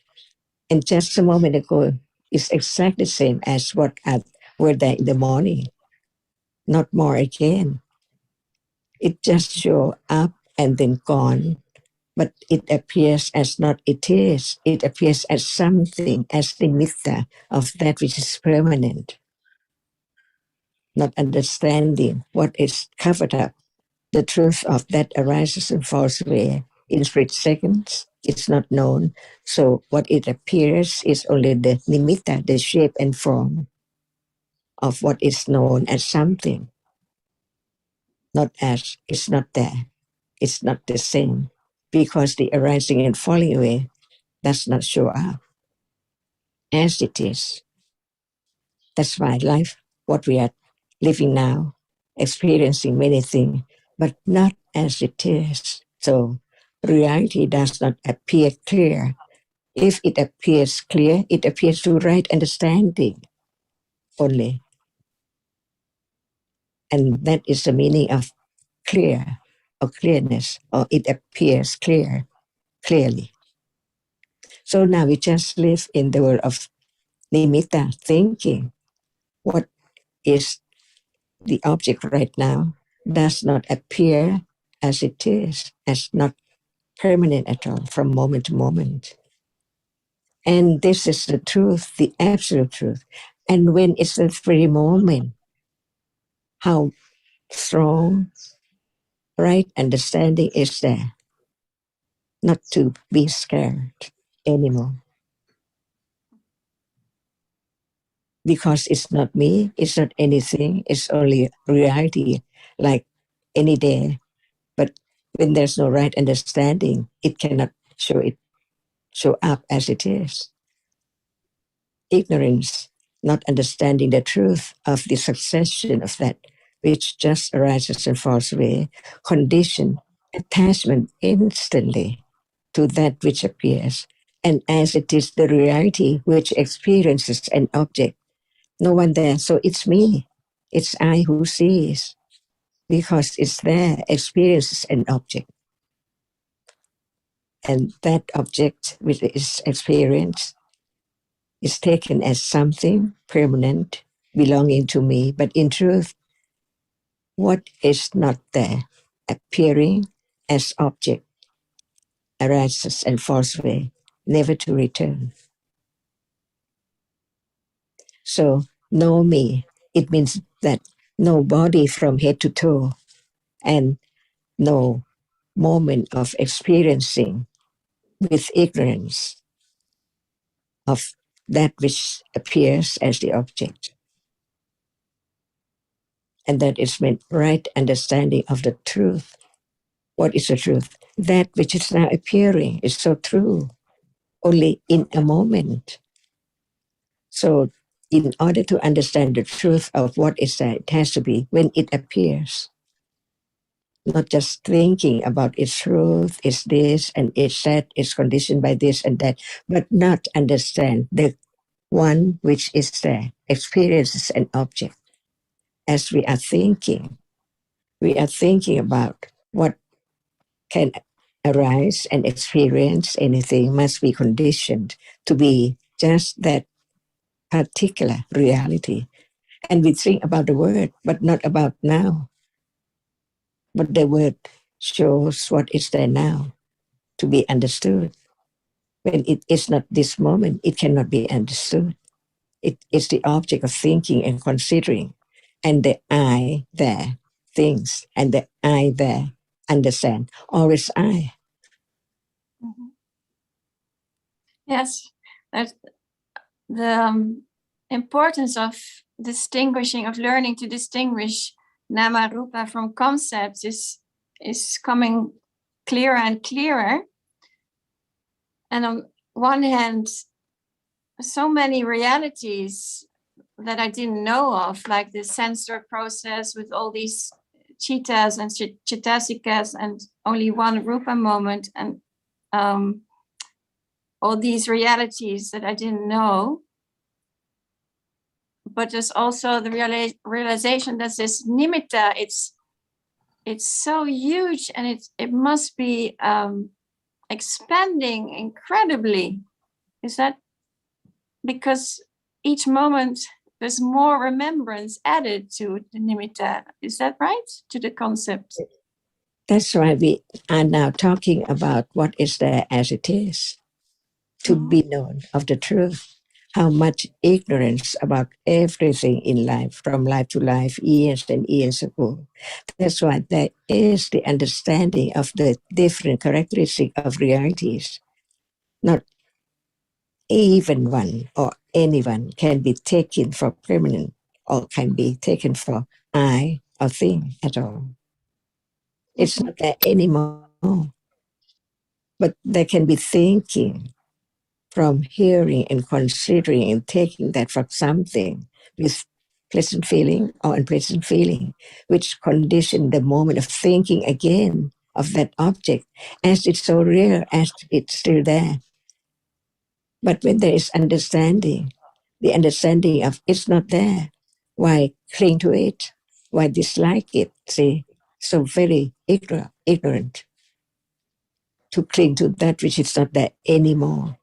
and just a moment ago is exactly the same as what were there in the morning. Not more again. It just show up and then gone. But it appears as not it is. It appears as something, as the nimitta of that which is permanent. Not understanding what is covered up. The truth of that arises and falls away in split seconds. It's not known. So what it appears is only the nimitta, the shape and form of what is known as something. Not as, it's not there. It's not the same. Because the arising and falling away does not show up as it is. That's why life, what we are living now, experiencing many things, but not as it is. So reality does not appear clear. If it appears clear, it appears to right understanding only. And that is the meaning of clear or clearness, or it appears clearly. So now we just live in the world of nimitta, thinking. What is the object right now does not appear as it is, as not permanent at all, from moment to moment. And this is the truth, the absolute truth. And when it's the very moment, how strong, right understanding is there, not to be scared anymore. Because it's not me, it's not anything, it's only reality, like any day. But when there's no right understanding, it cannot show up as it is. Ignorance, not understanding the truth of the succession of that which just arises and falls away, condition attachment instantly to that which appears. And as it is the reality which experiences an object, no one there, so it's me, it's I who sees, because it's there, experiences an object. And that object which is experienced is taken as something permanent belonging to me, but in truth, what is not there, appearing as object, arises and falls away, never to return. So, know me, it means that no body from head to toe, and no moment of experiencing with ignorance of that which appears as the object. And that is meant right understanding of the truth. What is the truth? That which is now appearing is so true, only in a moment. So in order to understand the truth of what is there, it has to be when it appears. Not just thinking about its truth, it's this and it's that, it's conditioned by this and that, but not understand the one which is there, experiences an object. As we are thinking about what can arise and experience anything must be conditioned to be just that particular reality. And we think about the word, but not about now. But the word shows what is there now to be understood. When it is not this moment, it cannot be understood. It is the object of thinking and considering. And the I there thinks, and the I there understand. Always I. Mhm. Yes, that the importance of distinguishing, of learning to distinguish nama rupa from concepts is coming clearer and clearer. And on one hand, so many realities that I didn't know of, like the sensor process with all these chitas and chitasikas and only one rupa moment, and all these realities that I didn't know. But there's also the realization that this nimitta, it's so huge, and it must be expanding incredibly. Is that because each moment there's more remembrance added to the nimitta? Is that right? To the concept? That's why we are now talking about what is there as it is, to be known of the truth. How much ignorance about everything in life, from life to life, years and years ago. That's why there is the understanding of the different characteristics of realities. Not even one or anyone can be taken for permanent or can be taken for I or thing at all. It's not there anymore. But there can be thinking from hearing and considering and taking that for something with pleasant feeling or unpleasant feeling, which condition the moment of thinking again of that object as it's so real, as it's still there. But when there is understanding, the understanding of it's not there, why cling to it? Why dislike it? See, so very ignorant to cling to that which is not there anymore.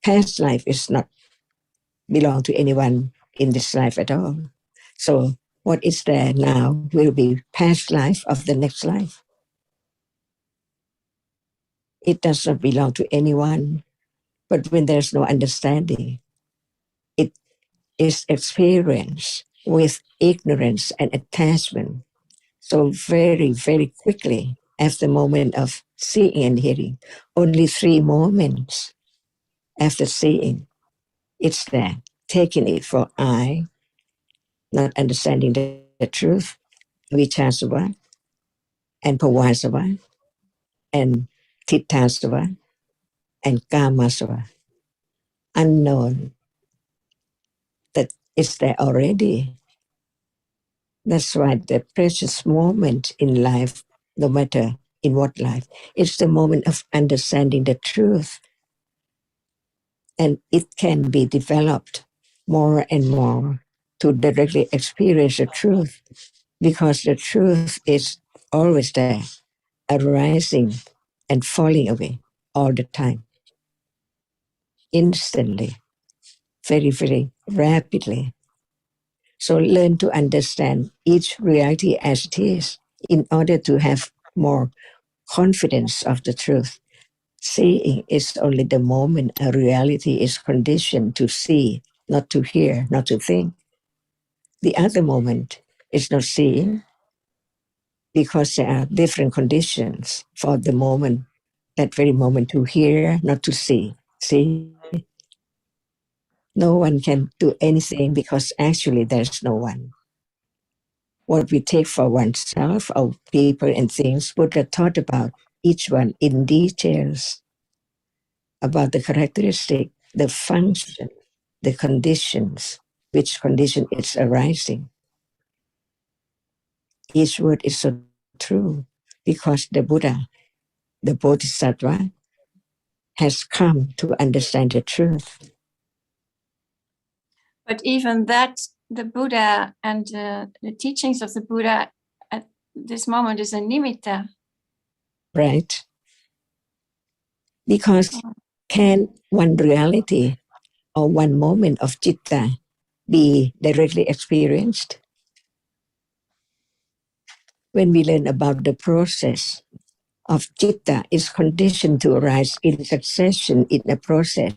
Past life is not belong to anyone in this life at all. So what is there now will be past life of the next life. It does not belong to anyone. But when there's no understanding, it is experienced with ignorance and attachment. So very, very quickly, after the moment of seeing and hearing, only 3 moments after seeing, it's there, taking it for I, not understanding the truth, vichasava, and pavasava, and tittasava, and kamasava, unknown, that it's there already. That's why the precious moment in life, no matter in what life, it's the moment of understanding the truth. And it can be developed more and more to directly experience the truth, because the truth is always there, arising and falling away all the time, instantly, very, very rapidly. So learn to understand each reality as it is in order to have more confidence of the truth. Seeing is only the moment a reality is conditioned to see, not to hear, not to think. The other moment is not seeing, because there are different conditions for the moment, that very moment, to hear, not to see. See? No one can do anything because actually there's no one. What we take for oneself, or people and things, Buddha taught about each one in details, about the characteristic, the function, the conditions, which condition it's arising. Each word is so true, because the Buddha, the Bodhisattva, has come to understand the truth. But even that, the Buddha and the teachings of the Buddha at this moment is a nimitta. Right? Because can one reality or one moment of citta be directly experienced? When we learn about the process of citta is conditioned to arise in succession in a process,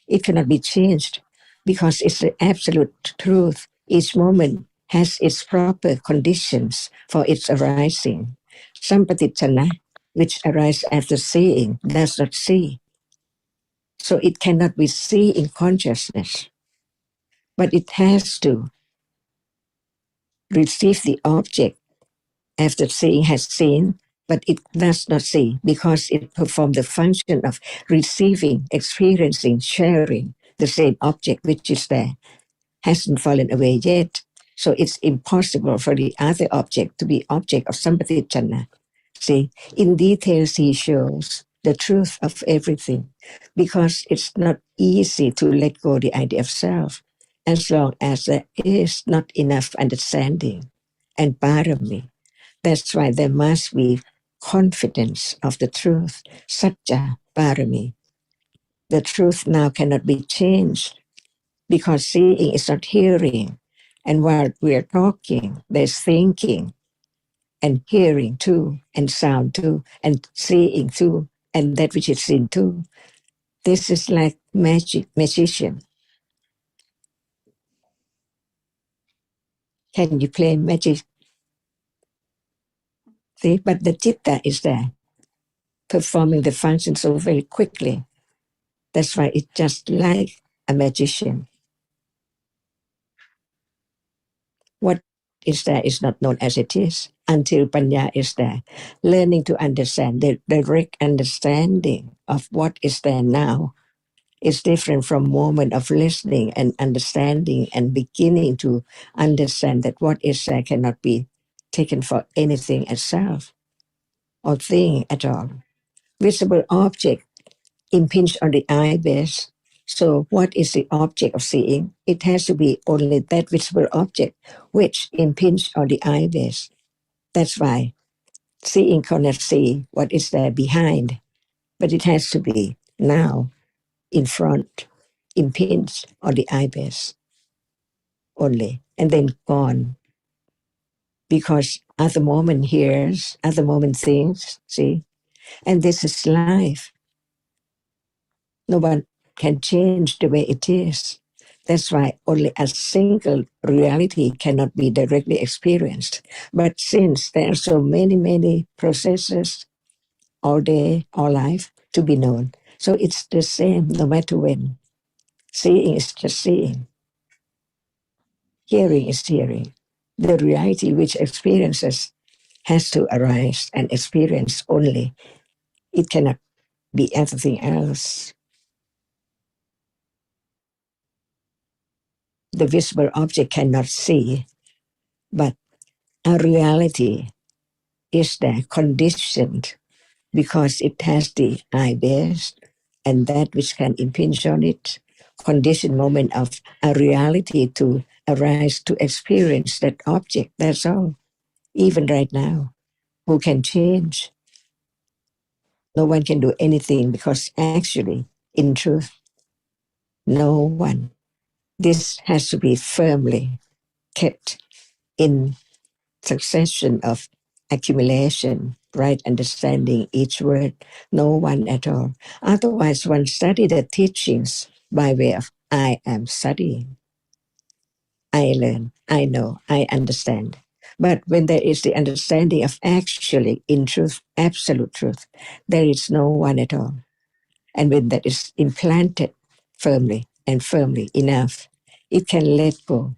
it cannot be changed because it's the absolute truth. Each moment has its proper conditions for its arising. Sampatichana, which arises after seeing, does not see. So it cannot be seen in consciousness, but it has to receive the object after seeing has seen, but it does not see because it performs the function of receiving, experiencing, sharing the same object which is there, hasn't fallen away yet. So it's impossible for the other object to be object of sampatichana. See, in details he shows the truth of everything, because it's not easy to let go the idea of self as long as there is not enough understanding and parami. That's why there must be confidence of the truth, satya parami. The truth now cannot be changed because seeing is not hearing. And while we are talking, there's thinking and hearing too, and sound too, and seeing too, and that which is seen too. This is like magic, magician. Can you play magic? See, but the citta is there, performing the function so very quickly. That's why it's just like a magician. What is there is not known as it is until Panya is there. Learning to understand, the direct understanding of what is there now It's different from moment of listening and understanding and beginning to understand that what is there cannot be taken for anything itself or thing at all. Visible object impinge on the eye base. So what is the object of seeing? It has to be only that visible object which impinge on the eye base. That's why seeing cannot see what is there behind, but it has to be now, in front, impinged on the eye base only, and then gone. Because at the moment hears, at the moment thinks, see? And this is life. No one can change the way it is. That's why only a single reality cannot be directly experienced. But since there are so many, many processes all day, all life to be known, so it's the same no matter when. Seeing is just seeing. Hearing is hearing. The reality which experiences has to arise and experience only. It cannot be anything else. The visible object cannot see, but a reality is there conditioned because it has the eye base and that which can impinge on it, conditioned moment of a reality to arise to experience that object. That's all. Even right now, who can change? No one can do anything because actually, in truth, no one. This has to be firmly kept in succession of accumulation, right understanding each word, no one at all. Otherwise, one study the teachings by way of I am studying, I learn, I know, I understand. But when there is the understanding of actually, in truth, absolute truth, there is no one at all. And when that is implanted firmly and firmly enough, it can let go,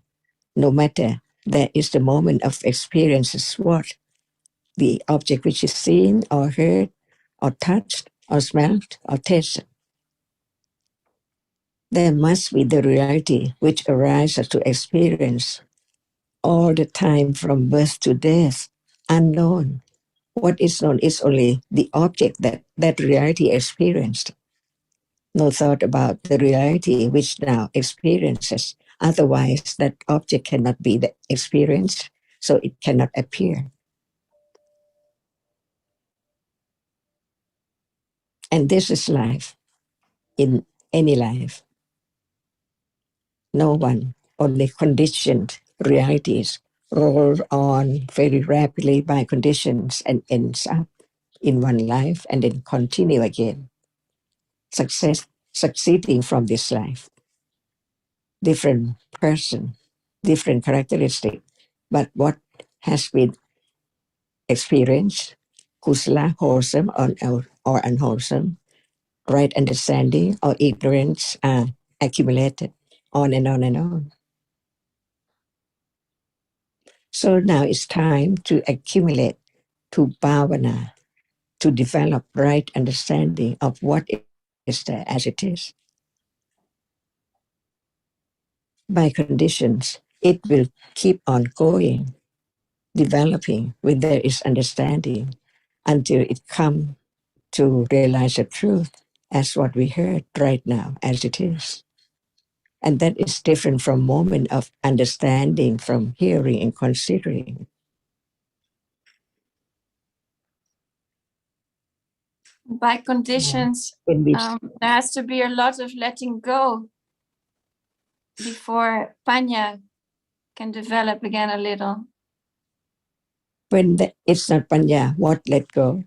no matter there is the moment of experiences what the object which is seen or heard or touched or smelled or tasted. There must be the reality which arises to experience all the time from birth to death, unknown. What is known is only the object that reality experienced. No thought about the reality which now experiences. Otherwise, that object cannot be experienced, so it cannot appear. And this is life, in any life. No one, only conditioned realities roll on very rapidly by conditions and ends up in one life and then continue again. Succeeding from this life. Different person, different characteristic, but what has been experienced, kusala, wholesome or unwholesome, right understanding or ignorance are accumulated on and on and on. So now it's time to accumulate, to bhavana, to develop right understanding of what is there as it is. By conditions, it will keep on going, developing when there is understanding until it comes to realize the truth as what we heard right now as it is. And that is different from moment of understanding, from hearing and considering. By conditions, When we there has to be a lot of letting go before Panya can develop again a little. when it's not panya, what let go?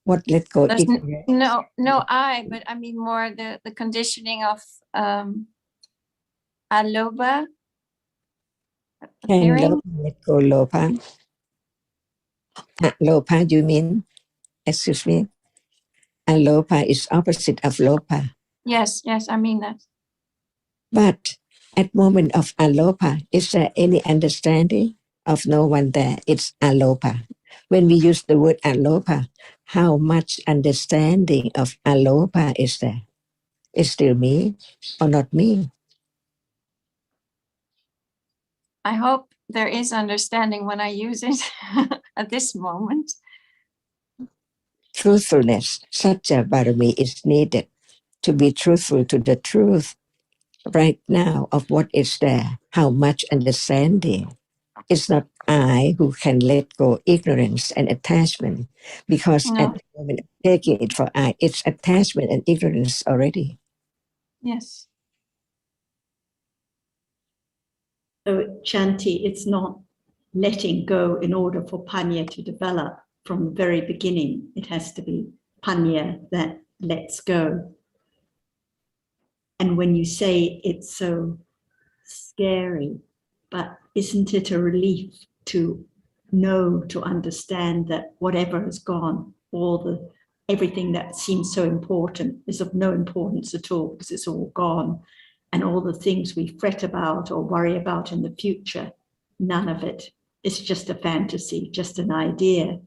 What let go? There's Ignorance. no I, but I mean more the conditioning of aloba. Can Appearing. lopa let go lopa? Lopa, you mean? Excuse me. Alopa is opposite of lopa. Yes, I mean that. But at moment of alopa, is there any understanding? of no one there. It's alopa. When we use the word alopa, how much understanding of alopa is there? Is still me or not me? I hope there is understanding when I use it at this moment. Truthfulness, satya barami is needed to be truthful to the truth right now of what is there. How much understanding. It's not I who can let go ignorance and attachment, because at No. the moment of taking it for I, it's attachment and ignorance already. Yes. So Chanti, it's not letting go in order for Panya to develop from the very beginning. It has to be Panya that lets go. And when you say it's so scary, but isn't it a relief to know, to understand that whatever has gone, everything that seems so important is of no importance at all, because it's all gone. And all the things we fret about or worry about in the future, none of it. It's just a fantasy, just an idea.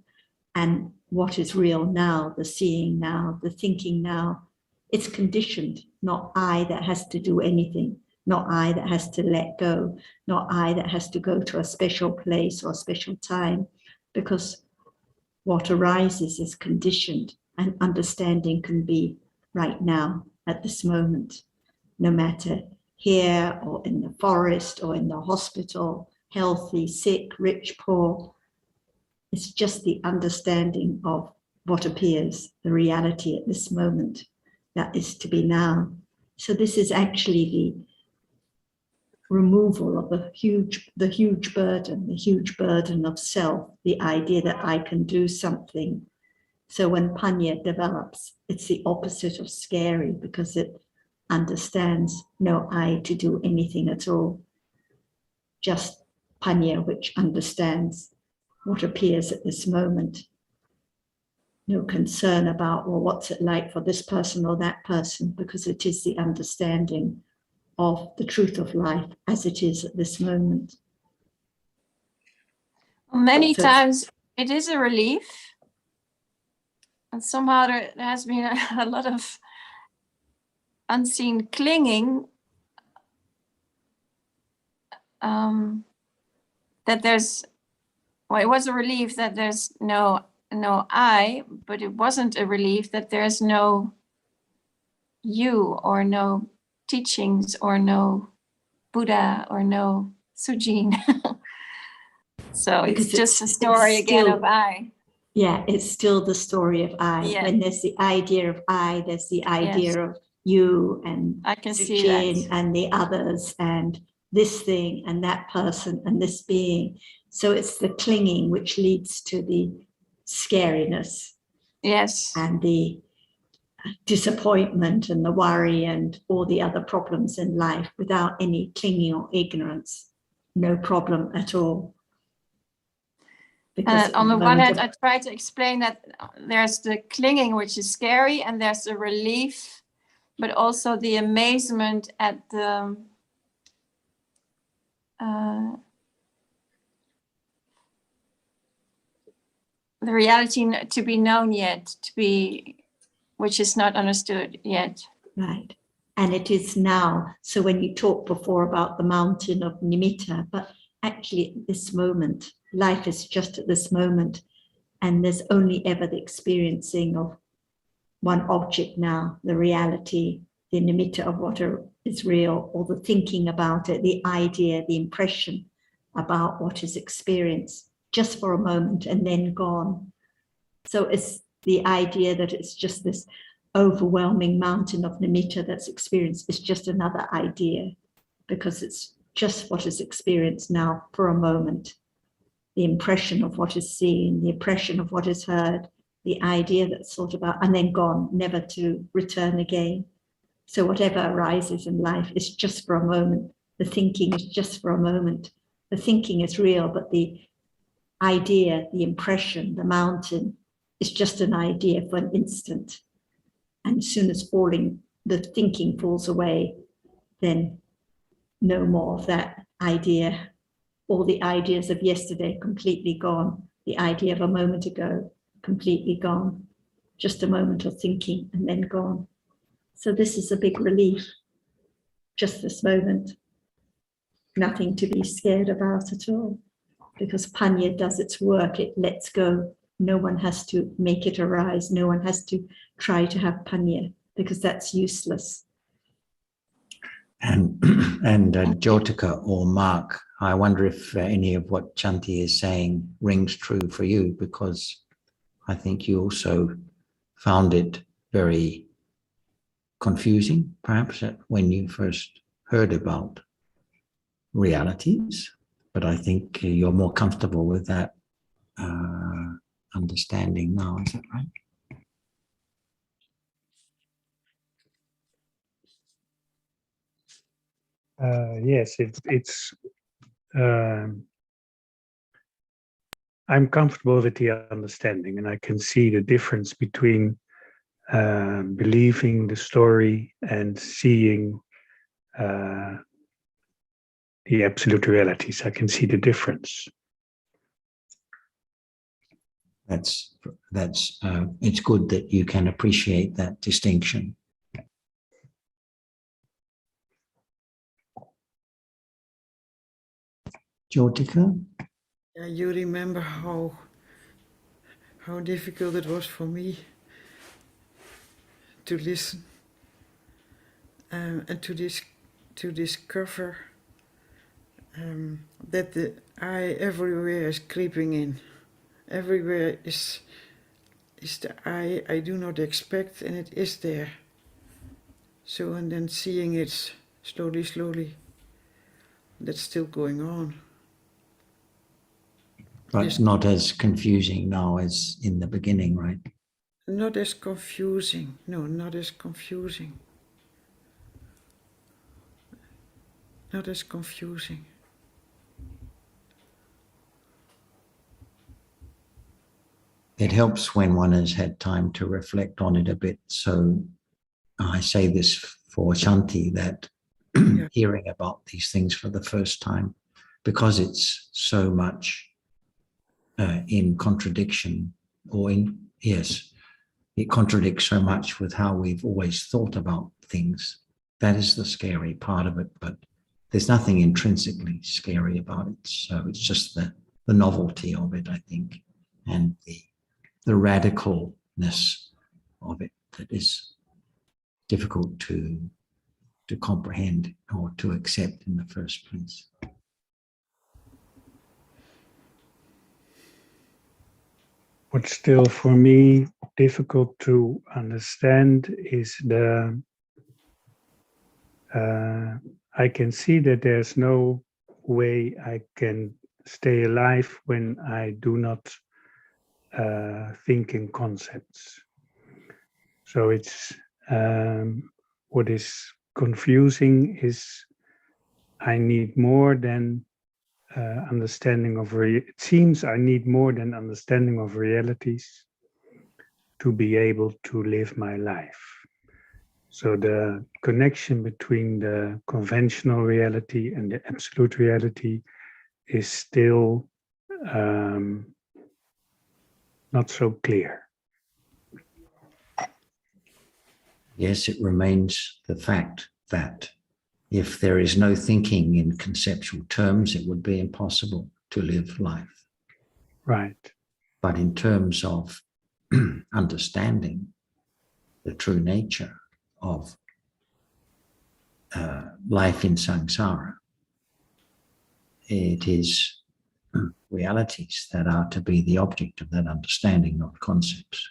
And what is real now, the seeing now, the thinking now, it's conditioned, not I that has to do anything, not I that has to let go, not I that has to go to a special place or a special time, because what arises is conditioned, and understanding can be right now, at this moment, no matter here or in the forest or in the hospital, healthy, sick, rich, poor. It's just the understanding of what appears, the reality at this moment that is to be now. So this is actually the removal of the huge burden of self, the idea that I can do something. So when Panya develops, it's the opposite of scary, because it understands no I to do anything at all. Just Panya, which understands what appears at this moment. No concern about, well, what's it like for this person or that person, because it is the understanding of the truth of life as it is at this moment. Many So- times it is a relief. And somehow there has been a lot of unseen clinging, that there's, well, it was a relief that there's no I, but it wasn't a relief that there's no you, or no teachings, or no Buddha, or no Sujin. So Because it's just a it's story again still- of I. Yeah, it's still the story of I. Yeah. When there's the idea of I, there's the idea Yes. of you and I can see Sujin that. and the others and this thing and that person and this being. So it's the clinging which leads to the scariness Yes. and the disappointment and the worry and all the other problems in life. Without any clinging or ignorance, no problem at all. Because On the one moment hand, of- I try to explain that there's the clinging, which is scary, and there's the relief, but also the amazement at the reality to be known yet, which is not understood yet. Right. And it is now. So when you talked before about the mountain of nimitta, but actually at this moment, life is just at this moment. And there's only ever the experiencing of one object now, the reality, the nimitta of what is real, or the thinking about it, the idea, the impression about what is experienced just for a moment and then gone. So it's the idea that it's just this overwhelming mountain of nimitta that's experienced. It's just another idea, because it's just what is experienced now for a moment. The impression of what is seen, the impression of what is heard, the idea that's thought about, and then gone, never to return again. So whatever arises in life is just for a moment. The thinking is just for a moment. The thinking is real, but the idea, the impression, the mountain is just an idea for an instant. And as soon as the thinking falls away, then no more of that idea all the ideas of yesterday completely gone, the idea of a moment ago completely gone, just a moment of thinking and then gone. So this is a big relief, just this moment. Nothing to be scared about at all, because Panya does its work, it lets go. No one has to make it arise. No one has to try to have Panya, because that's useless. And Jyotika or Mark, I wonder if any of what Chanti is saying rings true for you, because I think you also found it very confusing, perhaps, when you first heard about realities. But I think you're more comfortable with that understanding now. Is that right? Yes, I'm comfortable with the understanding, and I can see the difference between believing the story and seeing the absolute realities. I can see the difference. That's it's good that you can appreciate that distinction. Jyotika? Yeah, you remember how difficult it was for me to listen and to discover that the I everywhere is creeping in. Everywhere is the I do not expect, and it is there. So, and then seeing it slowly, that's still going on. But Yes. not as confusing now as in the beginning, right? Not as confusing. No, not as confusing. Not as confusing. It helps when one has had time to reflect on it a bit. So I say this for Shanti, that Yeah. hearing about these things for the first time, because it's so much in contradiction, or it contradicts so much with how we've always thought about things. That is the scary part of it, but there's nothing intrinsically scary about it. So it's just the novelty of it, I think, and the radicalness of it that is difficult to comprehend or to accept in the first place. What's still for me difficult to understand is I can see that there's no way I can stay alive when I do not think in concepts. So it's what is confusing is I need more than understanding of it seems I need more than understanding of realities to be able to live my life. So the connection between the conventional reality and the absolute reality is still not so clear. Yes, it remains the fact that if there is no thinking in conceptual terms, it would be impossible to live life. Right. But in terms of understanding the true nature of life in samsara, it is realities that are to be the object of that understanding, not concepts.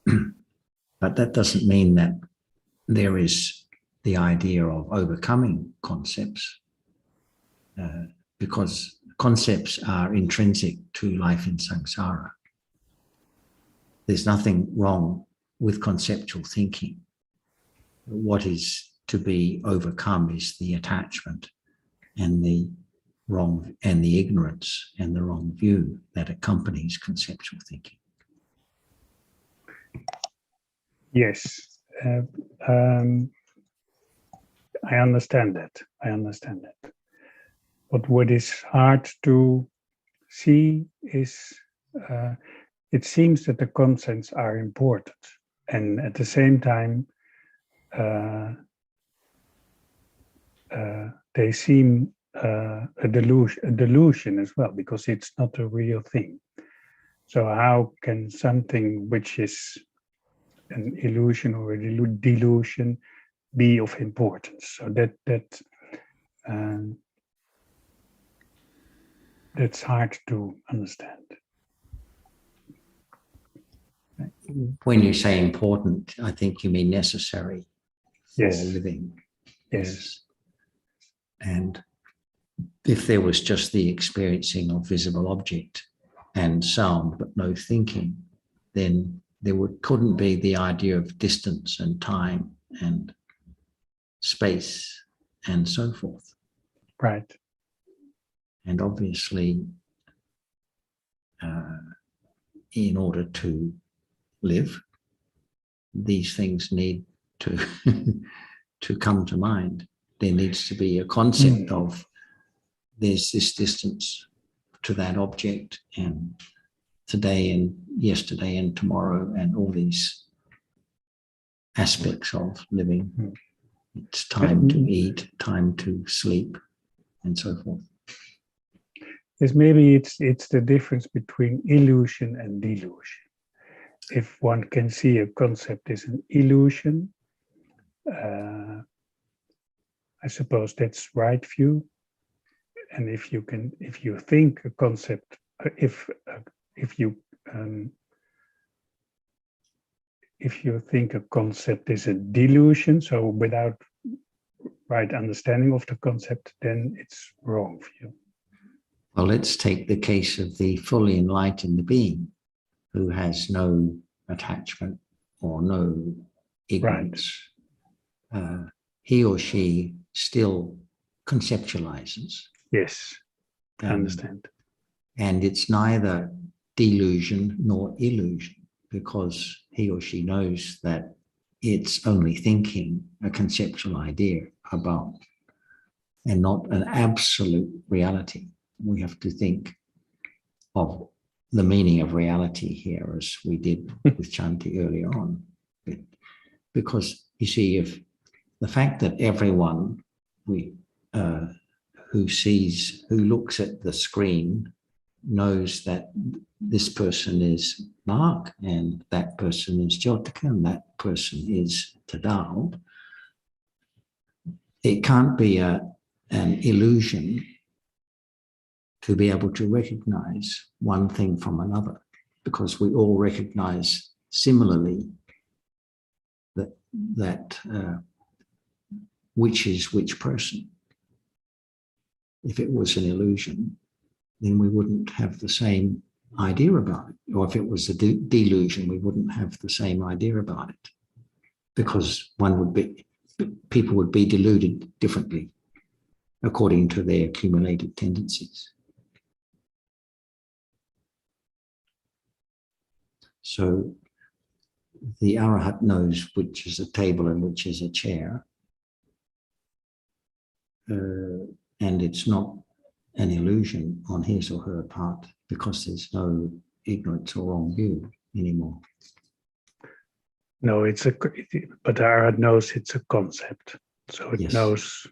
But that doesn't mean that there is the idea of overcoming concepts, because concepts are intrinsic to life in samsara. There's nothing wrong with conceptual thinking. What is to be overcome is the attachment and the ignorance and the wrong view that accompanies conceptual thinking. Yes. I understand that. But what is hard to see is it seems that the concepts are important, and at the same time they seem a delusion as well, because it's not a real thing. So how can something which is an illusion or a delusion be of importance? So that's hard to understand. When you say important, I think you mean necessary for Yes. living. Yes. And if there was just the experiencing of visible object and sound, but no thinking, then there couldn't be the idea of distance and time and space and so forth. Right. And obviously, in order to live, these things need to to come to mind. There needs to be a concept of there's this distance to that object, and today and yesterday and tomorrow, and all these aspects of living. It's time to eat, time to sleep, and so forth. Yes, maybe it's the difference between illusion and delusion. If one can see a concept as an illusion, I suppose that's right view. And if you think a concept, if you think a concept is a delusion, so without right understanding of the concept, then it's wrong view. Well, let's take the case of the fully enlightened being who has no attachment or no ignorance. Right. He or she still conceptualizes. Yes, I understand. And it's neither delusion nor illusion, because he or she knows that it's only thinking a conceptual idea about, and not an absolute reality. We have to think of the meaning of reality here, as we did with Chanti earlier on. Because you see, if the fact that everyone who looks at the screen knows that this person is Mark and that person is Jyotika and that person is Tadao, it can't be an illusion to be able to recognize one thing from another, because we all recognize similarly that which is which person. If it was an illusion, then we wouldn't have the same idea about it. Or if it was a delusion, we wouldn't have the same idea about it, because people would be deluded differently according to their accumulated tendencies. So the Arahat knows which is a table and which is a chair. And it's not an illusion on his or her part, because there's no ignorance or wrong view anymore. No, but Arahat knows it's a concept. So it knows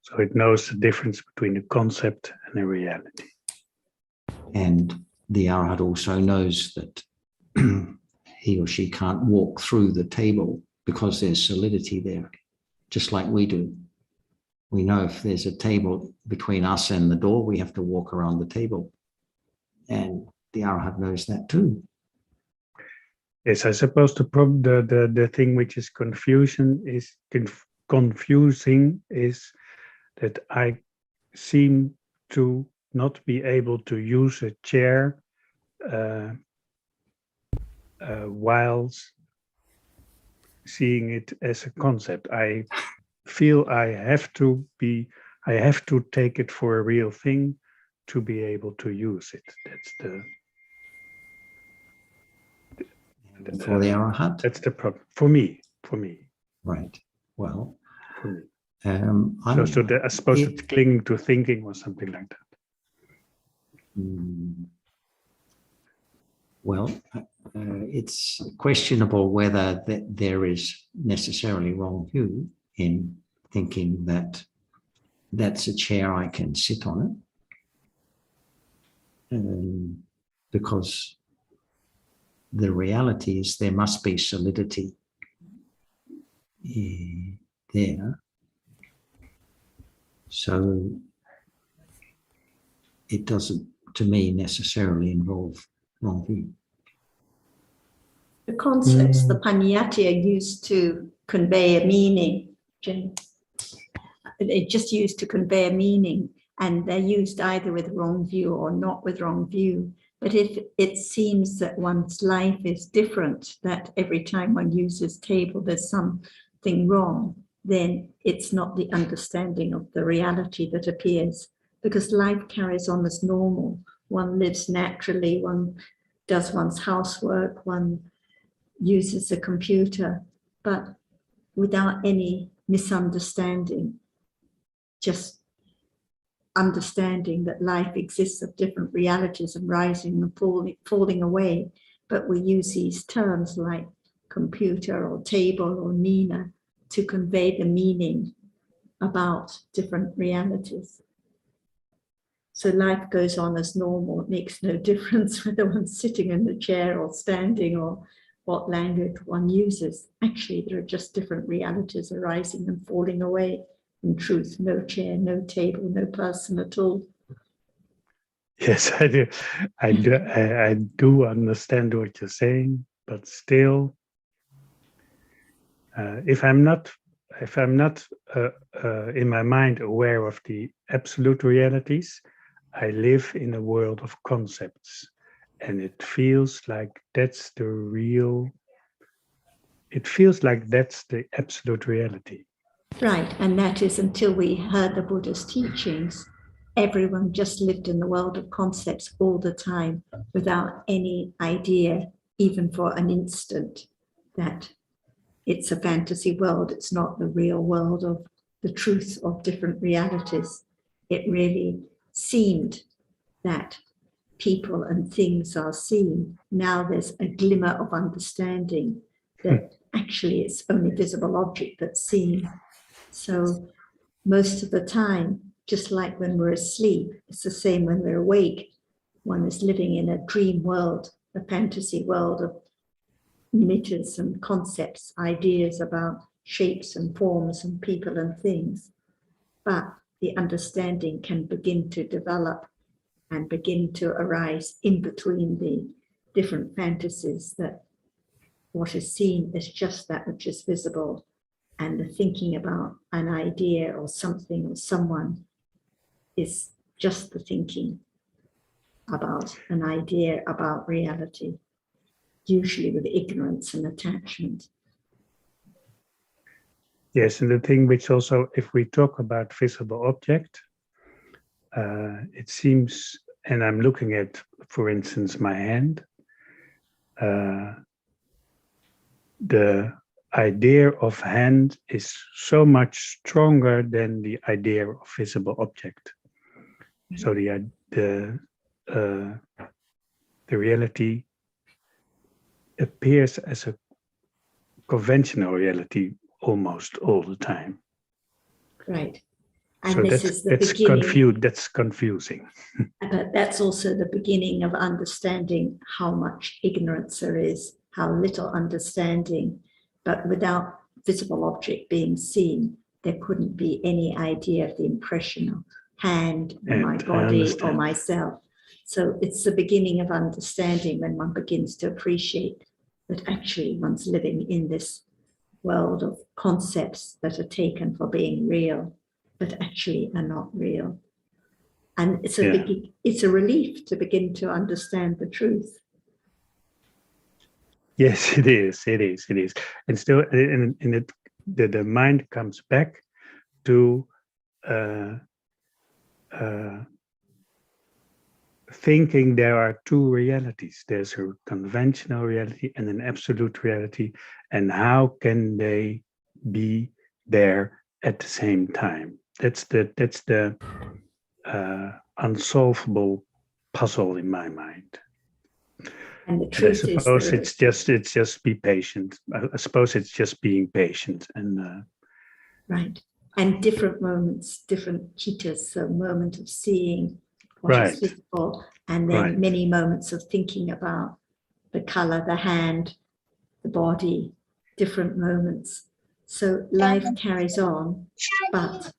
the difference between the concept and the reality. And the Arahat also knows that he or she can't walk through the table because there's solidity there, just like we do. We know if there's a table between us and the door, we have to walk around the table. And the Arahat knows that too. Yes, I suppose the thing which is confusing is that I seem to not be able to use a chair whilst seeing it as a concept. I feel I have to take it for a real thing to be able to use it. That's for the Arahat? That's the problem for me. Right. Well, for me. I suppose that clinging to thinking was something like that. Well, it's questionable whether there is necessarily wrong view in thinking that that's a chair, I can sit on it, because the reality is there must be solidity there. So it doesn't, to me, necessarily involve wrong view. The concepts, the panyati, are used to convey a meaning. They're just used to convey a meaning, and they're used either with wrong view or not with wrong view. But if it seems that one's life is different, that every time one uses table, there's something wrong, then it's not the understanding of the reality that appears, because life carries on as normal. One lives naturally, one does one's housework, one uses a computer, but without any misunderstanding, just understanding that life exists of different realities and rising and falling away. But we use these terms like computer or table or Nina to convey the meaning about different realities. So life goes on as normal. It makes no difference whether one's sitting in the chair or standing or what language one uses. Actually, there are just different realities arising and falling away. In truth, no chair, no table, no person at all. Yes, I do. I do understand what you're saying, but still, if I'm not in my mind aware of the absolute realities, I live in a world of concepts, and it feels like that's the real. It feels like that's the absolute reality. Right, and that is until we heard the Buddha's teachings, everyone just lived in the world of concepts all the time without any idea, even for an instant, that it's a fantasy world, it's not the real world of the truth of different realities. It really seemed that people and things are seen. Now there's a glimmer of understanding that actually it's only visible object that's seen. So most of the time, just like when we're asleep, it's the same when we're awake. One is living in a dream world, a fantasy world of nimittas and concepts, ideas about shapes and forms and people and things. But the understanding can begin to develop and begin to arise in between the different fantasies, that what is seen is just that which is visible, and the thinking about an idea or something or someone is just the thinking about an idea about reality, usually with ignorance and attachment. Yes, and the thing which also, if we talk about visible object, it seems, and I'm looking at, for instance, my hand, the idea of hand is so much stronger than the idea of visible object. So the reality appears as a conventional reality almost all the time. Right. And so this is the beginning. That's confusing. But that's also the beginning of understanding how much ignorance there is, how little understanding. But without visible object being seen, there couldn't be any idea of the impression of hand or my body or myself. So it's the beginning of understanding when one begins to appreciate that actually one's living in this world of concepts that are taken for being real, but actually are not real. And it's a relief to begin to understand the truth. Yes, it is. And still, the mind comes back to thinking there are two realities. There's a conventional reality and an absolute reality. And how can they be there at the same time. That's the unsolvable puzzle in my mind. And the And I truth is suppose that it's just be patient. I suppose it's just being patient and right. And different moments, different citas, so moment of seeing what Right. is visible, and then Right. many moments of thinking about the color, the hand, the body, different moments. So life carries on, but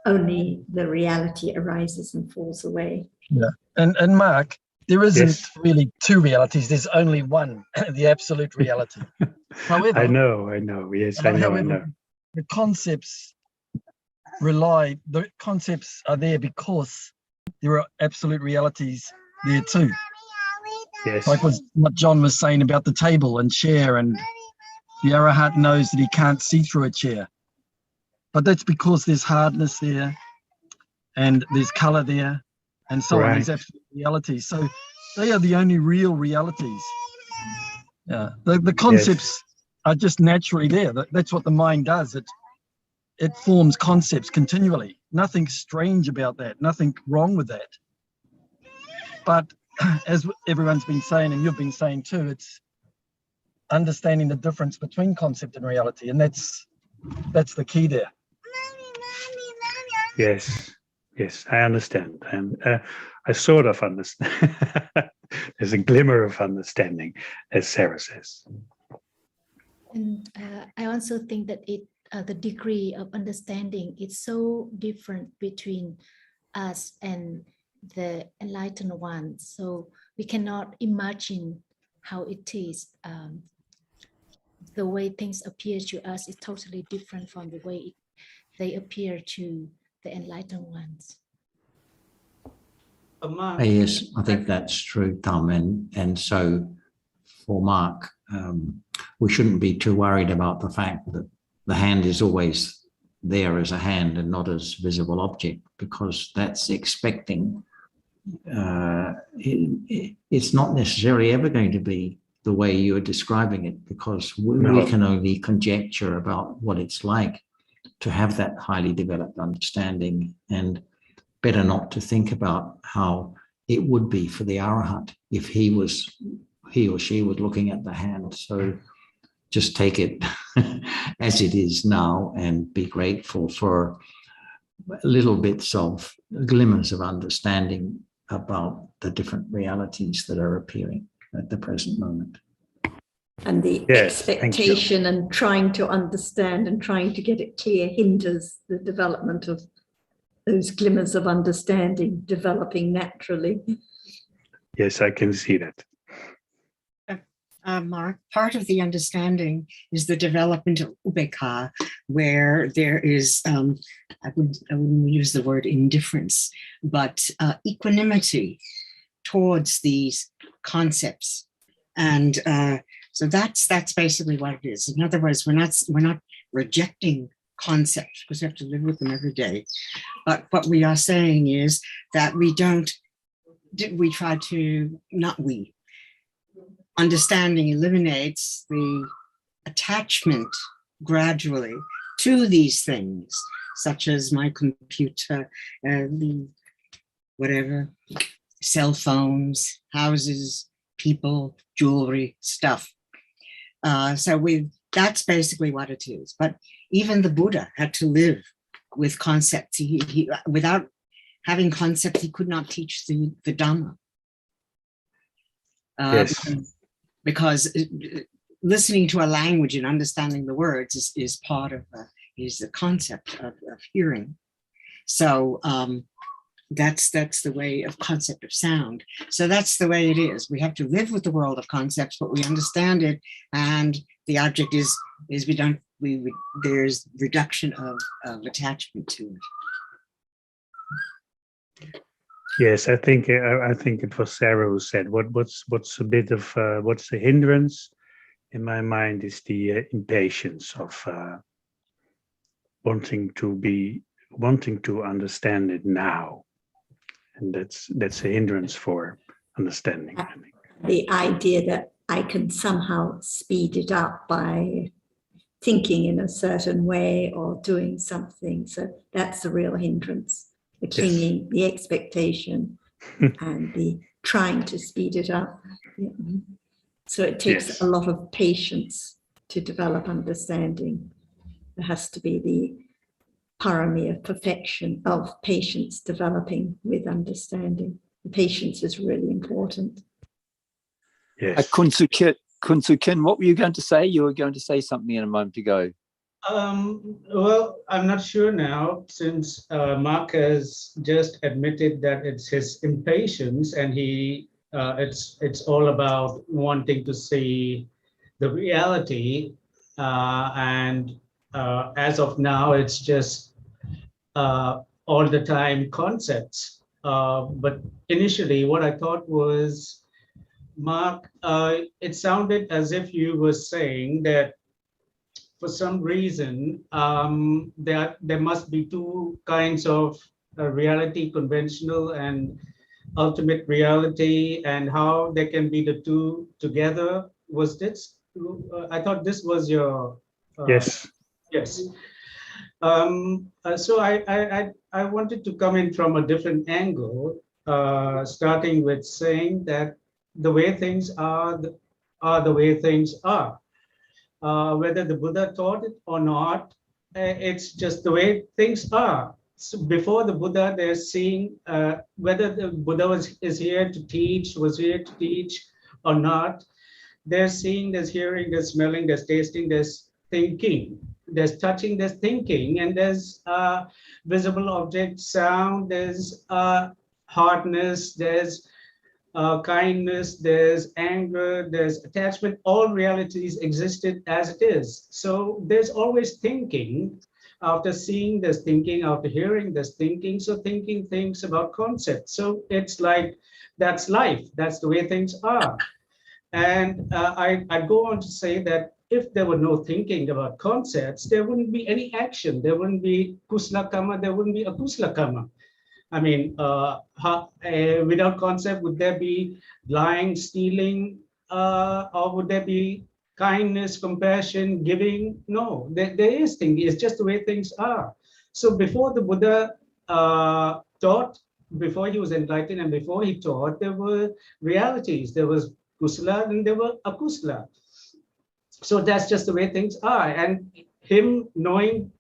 only the reality arises and falls away. Yeah. And Mark, there isn't Yes. really two realities. There's only one, the absolute reality. However, I know. Yes, I know. the concepts are there because there are absolute realities there too. Yes. Like what John was saying about the table and chair, and the Arahat knows that he can't see through a chair. But that's because there's hardness there and there's color there and so on. There's Right. absolute realities. So they are the only real realities. Yeah. The concepts are just naturally there. That's what the mind does. It forms concepts continually. Nothing strange about that. Nothing wrong with that. But as everyone's been saying, and you've been saying too, it's understanding the difference between concept and reality, and that's the key there. Yes, I understand, and I sort of understand. There's a glimmer of understanding, as Sarah says. And I also think that the degree of understanding is so different between us and the enlightened ones. So we cannot imagine how it is. The way things appear to us is totally different from the way they appear to the enlightened ones. Yes, I think that's true, Tom. And so for Mark, we shouldn't be too worried about the fact that the hand is always there as a hand and not as visible object, because that's expecting it's not necessarily ever going to be the way you're describing it, because we can only conjecture about what it's like to have that highly developed understanding, and better not to think about how it would be for the Arahat if he or she was looking at the hand. So just take it as it is now and be grateful for little bits of glimmers of understanding about the different realities that are appearing at the present moment. And the expectation and trying to understand and trying to get it clear hinders the development of those glimmers of understanding developing naturally. Yes, I can see that. Mark, part of the understanding is the development of ubeka, where there is, I wouldn't use the word indifference, but equanimity towards these concepts. And so that's basically what it is. In other words, we're not rejecting concepts because we have to live with them every day. But what we are saying is that understanding eliminates the attachment gradually to these things, such as my computer, the whatever, cell phones, houses, people, jewelry, stuff. That's basically what it is. But even the Buddha had to live with concepts. He without having concepts, he could not teach the Dhamma. Because listening to a language and understanding the words is part of the concept of hearing. So that's the way of concept of sound. So that's the way it is. We have to live with the world of concepts, but we understand it, and the object is there's reduction of attachment to it. Yes, I think it was Sarah who said what's a bit of what's the hindrance in my mind is the impatience of wanting to understand it now, and that's a hindrance for understanding, I think. The idea that I can somehow speed it up by thinking in a certain way or doing something. So that's the real hindrance, the clinging, the expectation, and the trying to speed it up. Yeah. So it takes a lot of patience to develop understanding. There has to be the parami of perfection of patience developing with understanding. The patience is really important. Yes. Kunsu Ken, what were you going to say? You were going to say something a moment ago. Well, I'm not sure now, since Mark has just admitted that it's his impatience, and it's all about wanting to see the reality, and as of now, it's just all the time concepts. But initially, what I thought was, Mark, it sounded as if you were saying that for some reason, there must be two kinds of reality, conventional and ultimate reality, and how they can be the two together. Was this? I thought this was your. Yes. Yes. So I wanted to come in from a different angle, starting with saying that the way things are the way things are. Whether the Buddha taught it or not, it's just the way things are. So before the Buddha, they're seeing whether the Buddha is here to teach, was here to teach or not. They're seeing, there's hearing, there's smelling, there's tasting, there's thinking, there's touching, there's thinking, and there's visible object, sound, there's hardness, there's kindness, there's anger, there's attachment. All realities existed as it is. So there's always thinking. After seeing, there's thinking. After hearing, there's thinking. So thinking thinks about concepts. So it's like, that's life. That's the way things are. And I go on to say that if there were no thinking about concepts, there wouldn't be any action. There wouldn't be kusala karma. There wouldn't be akusala karma. I mean, without concept, would there be lying, stealing, or would there be kindness, compassion, giving? No, there is thinking. It's just the way things are. So before the Buddha taught, before he was enlightened and before he taught, there were realities. There was kusala and there were akusala. So that's just the way things are. And him knowing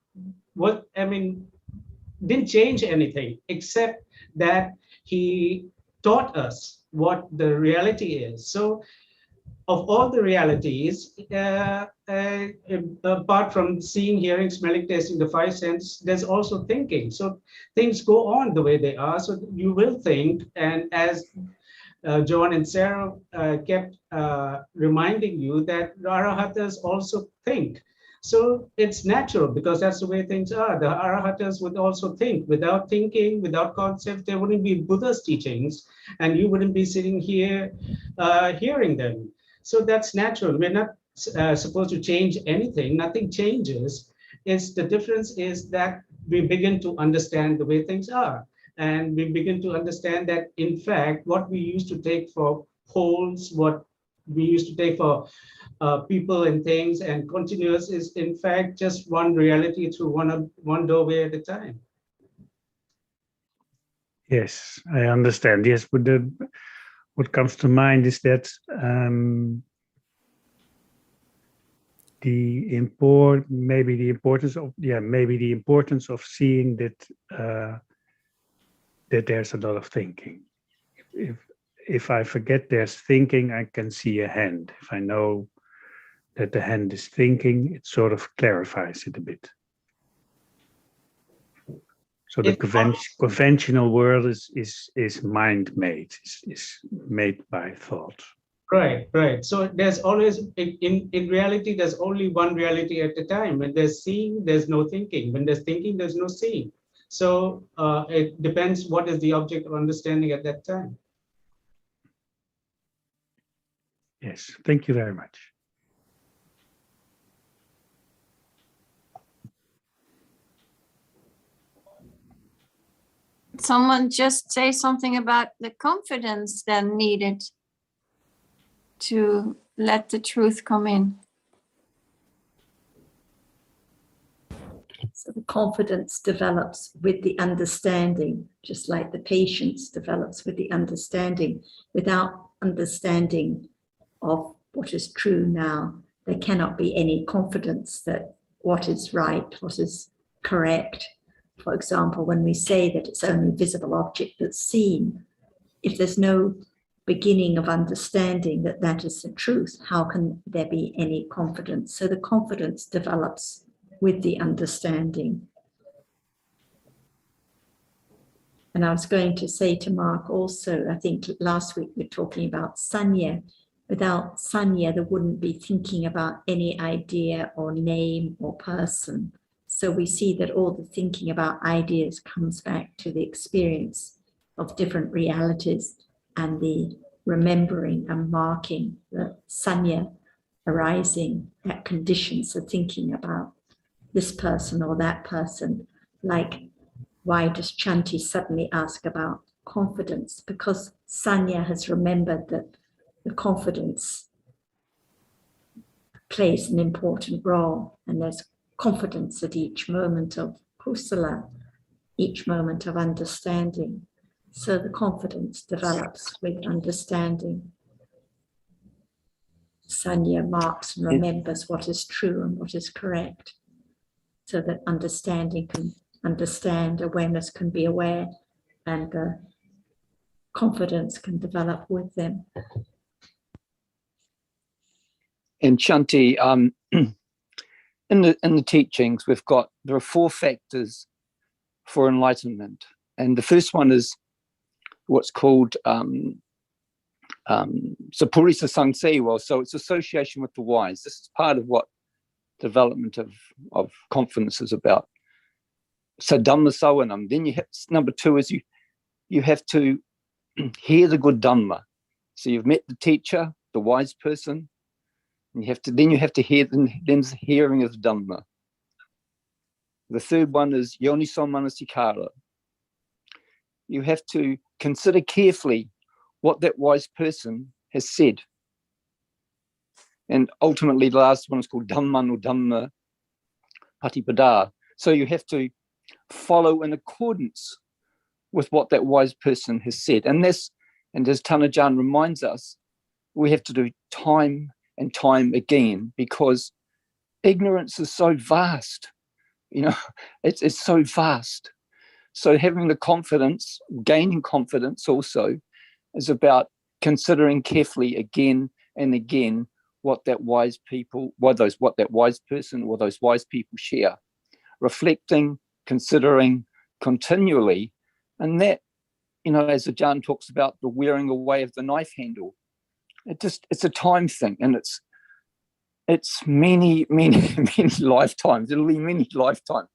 what, I mean, didn't change anything except that he taught us what the reality is. So of all the realities, apart from seeing, hearing, smelling, tasting, the five senses, there's also thinking. So things go on the way they are. So you will think, and as John and Sarah kept reminding you, that Arahatas also think. So it's natural because that's the way things are. The Arahatas would also think. Without thinking, without concept, there wouldn't be Buddha's teachings, and you wouldn't be sitting here hearing them. So that's natural. We're not supposed to change anything. Nothing changes. The difference is that we begin to understand the way things are. And we begin to understand that, in fact, what we used to take for wholes, what we used to take for people and things and continuous, is in fact just one reality through one doorway at a time. Yes, I understand. Yes, but what comes to mind is that maybe the importance of seeing that that there's a lot of thinking. If I forget there's thinking, I can see a hand. If I know that the hand is thinking, it sort of clarifies it a bit. So the conventional world is mind-made, is made by thought. Right, right. So there's always, in reality, there's only one reality at a time. When there's seeing, there's no thinking. When there's thinking, there's no seeing. So it depends what is the object of understanding at that time. Yes, thank you very much. Someone just say something about the confidence then needed to let the truth come in. So the confidence develops with the understanding, just like the patience develops with the understanding. Without understanding of what is true now, there cannot be any confidence that what is right, what is correct. For example, when we say that it's only a visible object that's seen, if there's no beginning of understanding that that is the truth, how can there be any confidence? So the confidence develops with the understanding. And I was going to say to Mark also, I think last week we were talking about sanya. Without sanya, there wouldn't be thinking about any idea or name or person. So we see that all the thinking about ideas comes back to the experience of different realities and the remembering and marking the sanya arising at conditions of thinking about this person or that person. Like, why does Chanti suddenly ask about confidence? Because sanya has remembered that the confidence plays an important role, and there's confidence at each moment of kusala, each moment of understanding. So the confidence develops with understanding. Sanya marks and remembers what is true and what is correct, so that understanding can understand, awareness can be aware, and the confidence can develop with them. And Shanti, in the teachings, there are 4 factors for enlightenment, and the first one is what's called Sapurisa Sangsewa, so it's association with the wise. This is part of what development of confidence is about. So Dhamma Savanam. Then number 2 is you have to hear the good Dhamma. So you've met the teacher, the wise person, and you have to hear the hearing of the Dhamma. The third one is Yoniso Manasikara. You have to consider carefully what that wise person has said. And ultimately, the last one is called Dhamma Patipada. So you have to follow in accordance with what that wise person has said. And as Tanajan reminds us, we have to do time and time again, because ignorance is so vast. It's so vast. So having the confidence, gaining confidence also, is about considering carefully again and again what that wise person or those wise people share, reflecting, considering continually. And that, as Ajahn talks about the wearing away of the knife handle, it's a time thing, and it's many lifetimes. It'll be many lifetimes.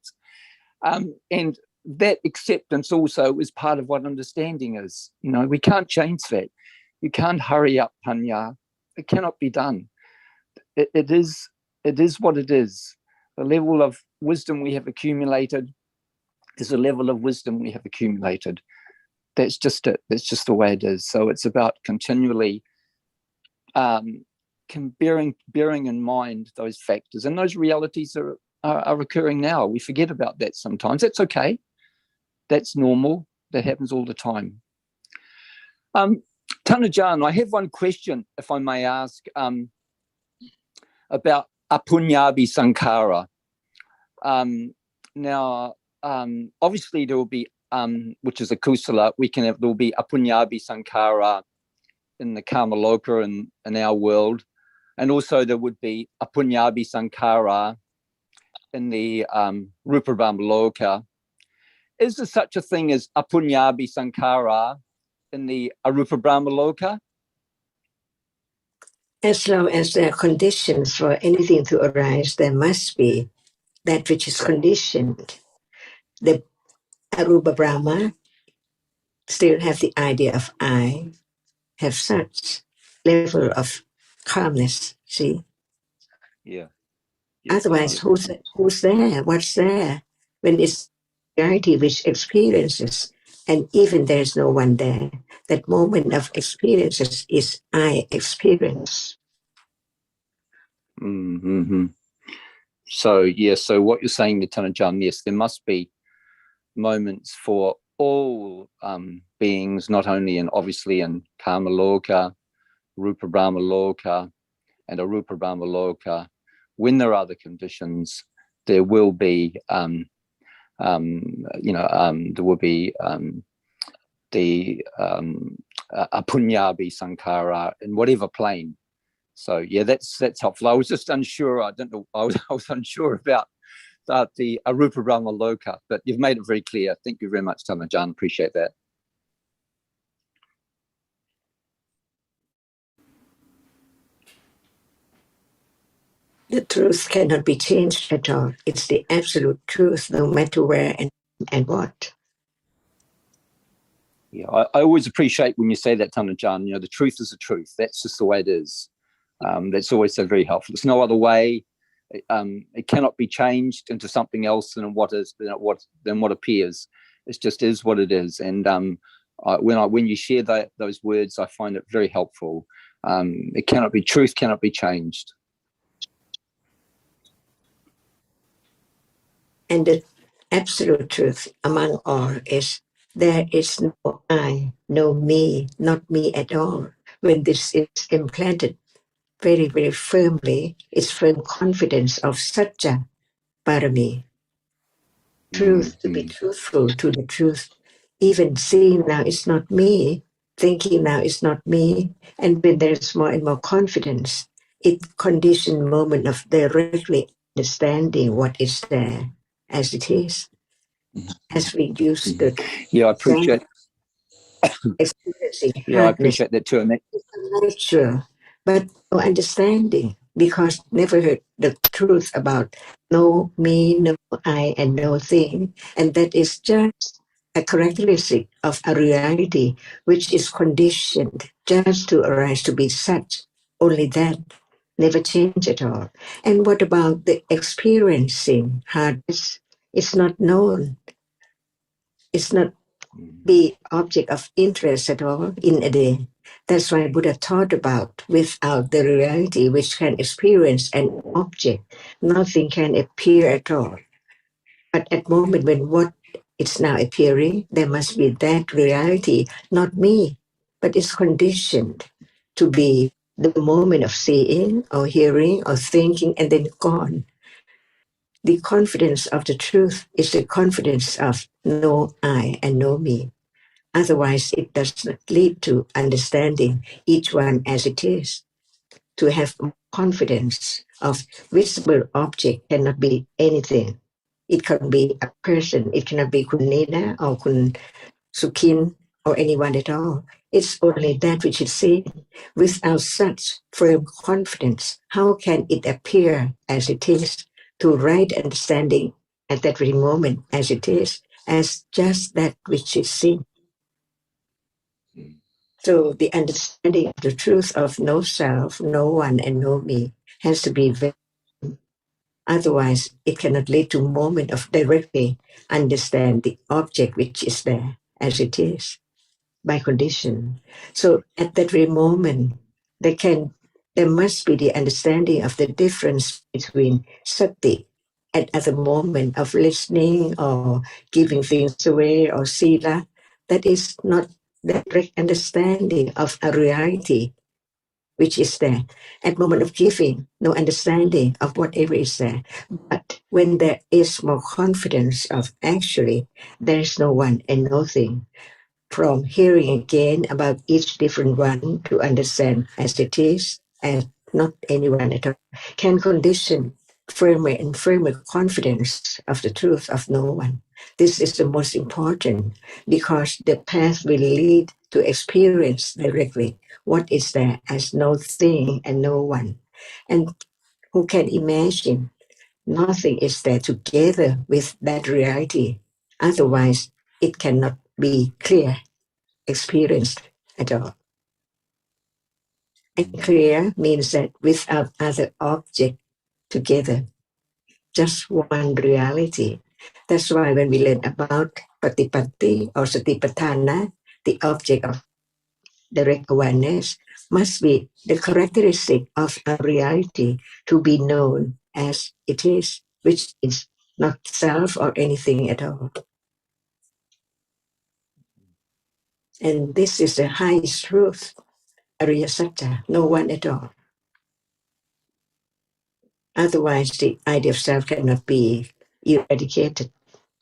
And that acceptance also is part of what understanding is. We can't change that. You can't hurry up panya. It cannot be done. It is what it is. The level of wisdom we have accumulated is a level of wisdom we have accumulated. That's just it. That's just the way it is. So it's about continually bearing in mind those factors, and those realities are occurring now. We forget about that sometimes. That's okay. That's normal. That happens all the time. Tanajan, I have one question, if I may ask, about apunyabi sankhara. Now, obviously there will be, which is a kusala, there will be apunyabi sankhara in the Kamaloka in our world, and also there would be apunyabi sankhara in the Rupers Loka. Is there such a thing as apunyabi sankhara in the Arupa Brahma Loka? As long as there are conditions for anything to arise, there must be that which is conditioned. The Arupa Brahma still have the idea of I, have such level of calmness, see? Yeah. Otherwise, who's there? What's there? When it's reality which experiences, and even there's no one there, that moment of experiences is I experience. Mm-hmm. So what you're saying, Nittanajan, yes, there must be moments for all beings, not only obviously in Kama Loka, Rupa Brahma Loka, and Arupa Brahma Loka. When there are the conditions, there will be, there will be the apunyabi sankhara in whatever plane. So yeah, that's helpful. I was just unsure. I don't know. I was unsure about the Arupa Brahma Loka, but you've made it very clear. Thank you very much, Tamajan. Appreciate that. The truth cannot be changed at all. It's the absolute truth, no matter where and what. Yeah, I always appreciate when you say that, Tanajan. You know, the truth is the truth. That's just the way it is. That's always so very helpful. There's no other way. It cannot be changed into something else than what appears. It just is what it is. And when you share those words, I find it very helpful. Truth cannot be changed. And the absolute truth among all is there is no I, no me, not me at all. When this is implanted very, very firmly, it's firm confidence of Satya Parami. Truth, to be truthful to the truth. Even seeing now is not me, thinking now is not me. And when there's more and more confidence, it conditioned moment of directly understanding what is there as it is. As we use the I appreciate. experiencing Yeah, I hardness, appreciate that too. nature, but no understanding, because never heard the truth about no me, no I, and no thing. And that is just a characteristic of a reality which is conditioned just to arise to be such. Only that, never change at all. And what about the experiencing hardness? It's not known. It's not be object of interest at all in a day. That's why Buddha taught about without the reality which can experience an object, nothing can appear at all. But at the moment when what is now appearing, there must be that reality, not me, but it's conditioned to be the moment of seeing or hearing or thinking and then gone. The confidence of the truth is the confidence of no I and no me. Otherwise, it does not lead to understanding each one as it is. To have confidence of visible object cannot be anything. It can be a person. It cannot be Kun Nina or Kun Sukin or anyone at all. It's only that which is seen. Without such firm confidence, how can it appear as it is? To right understanding at that very moment as it is, as just that which is seen. So the understanding of the truth of no self, no one, and no me has to be very. Otherwise, it cannot lead to a moment of directly understand the object which is there as it is by condition. So at that very moment, there must be the understanding of the difference between sati at the moment of listening or giving things away or sila. That is not the direct understanding of a reality which is there. At moment of giving, no understanding of whatever is there. But when there is more confidence of actually there is no one and nothing, from hearing again about each different one to understand as it is, and not anyone at all, can condition firmer and firmer confidence of the truth of no one. This is the most important, because the path will lead to experience directly what is there as no thing and no one. And who can imagine nothing is there together with that reality? Otherwise, it cannot be clear, experienced at all. And clear means that without other object together, just one reality. That's why when we learn about Patipatti or Satipatthana, the object of direct awareness must be the characteristic of a reality to be known as it is, which is not self or anything at all. And this is the highest truth, Ariya Satta, no one at all. Otherwise, the idea of self cannot be eradicated.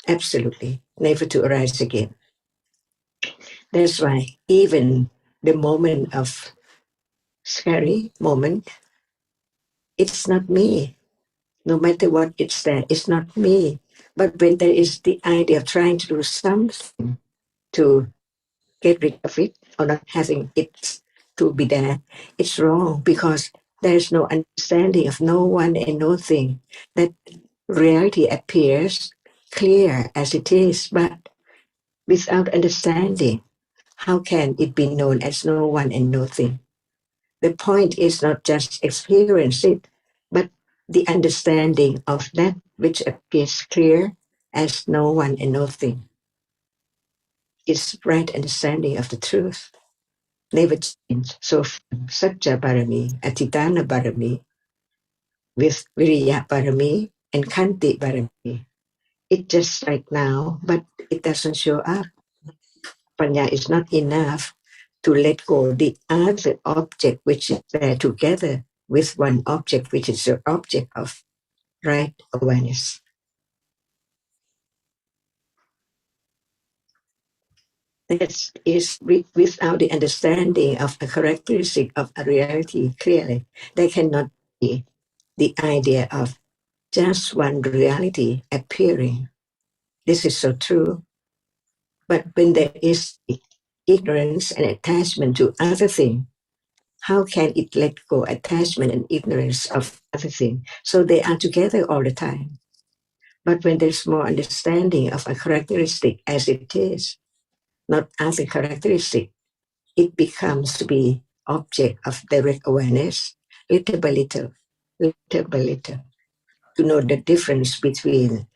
Absolutely, never to arise again. That's why even the moment of scary moment, it's not me. No matter what it's there, it's not me. But when there is the idea of trying to do something to get rid of it or not having it to be there, it's wrong because there's no understanding of no one and no thing. That reality appears clear as it is, but without understanding, how can it be known as no one and no thing? The point is not just experience it, but the understanding of that which appears clear as no one and no thing. It's right understanding of the truth. Never change. So Satya Barami, Atitana Barami, with Viriya Barami and Kanti Barami. It's just like now, but it doesn't show up. Panya is not enough to let go the other object which is there together with one object which is the object of right awareness. That is without the understanding of a characteristic of a reality clearly. There cannot be the idea of just one reality appearing. This is so true. But when there is ignorance and attachment to other things, how can it let go attachment and ignorance of other things? So they are together all the time. But when there's more understanding of a characteristic as it is, not other characteristic, it becomes to be object of direct awareness, little by little, little by little, to know the difference between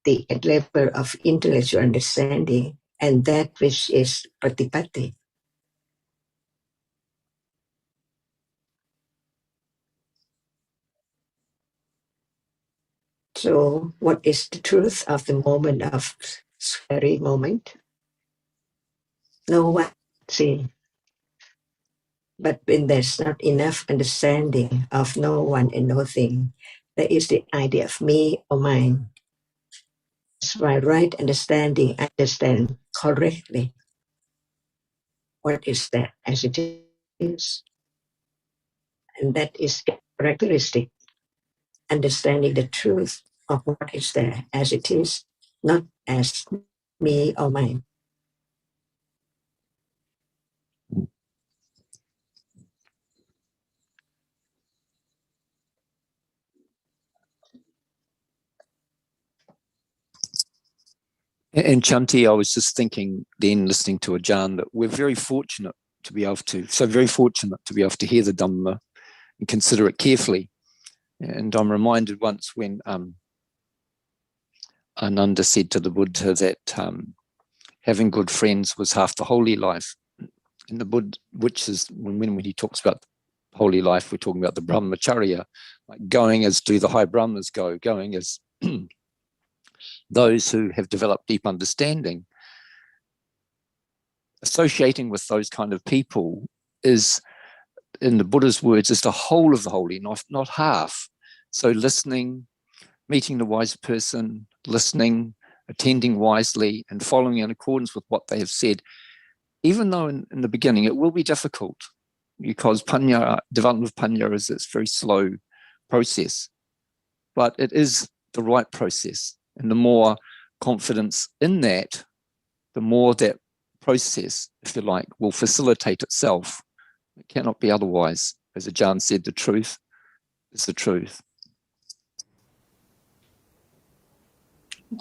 the level of intellectual understanding and that which is pratipatti. So what is the truth of the moment of scary moment? No one see. But when there's not enough understanding of no one and no thing, there is the idea of me or mine. That's why right understanding, understand correctly what is that as it is. And that is characteristic, understanding the truth of what is there as it is, not as me or mine. And Chanti, I was just thinking then, listening to Ajahn, that we're very fortunate to be able to hear the Dhamma and consider it carefully. And I'm reminded once when Ananda said to the Buddha that having good friends was half the holy life. And the Buddha, which is when he talks about holy life, we're talking about the brahmacharya, like going as do the high brahmas go, going as those who have developed deep understanding. Associating with those kind of people is, in the Buddha's words, is the whole of the holy, not half. So listening, meeting the wise person, listening, attending wisely, and following in accordance with what they have said, even though in the beginning it will be difficult, because panya, development of panya is this very slow process, but it is the right process. And the more confidence in that, the more that process, if you like, will facilitate itself. It cannot be otherwise. As Ajahn said, the truth is the truth.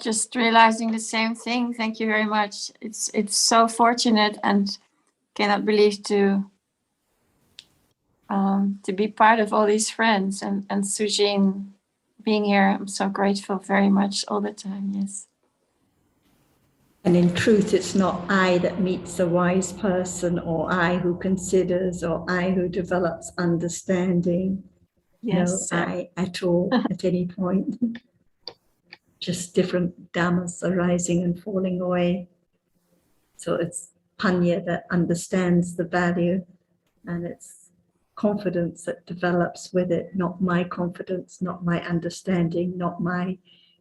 Just realizing the same thing. Thank you very much. It's so fortunate, and cannot believe to be part of all these friends and Sujin being here. I'm so grateful very much all the time. Yes. And in truth, it's not I that meets a wise person, or I who considers, or I who develops understanding. Yes. no I at all at any point. Just different dhammas arising and falling away. So it's panya that understands the value, and it's confidence that develops with it, not my confidence, not my understanding, not my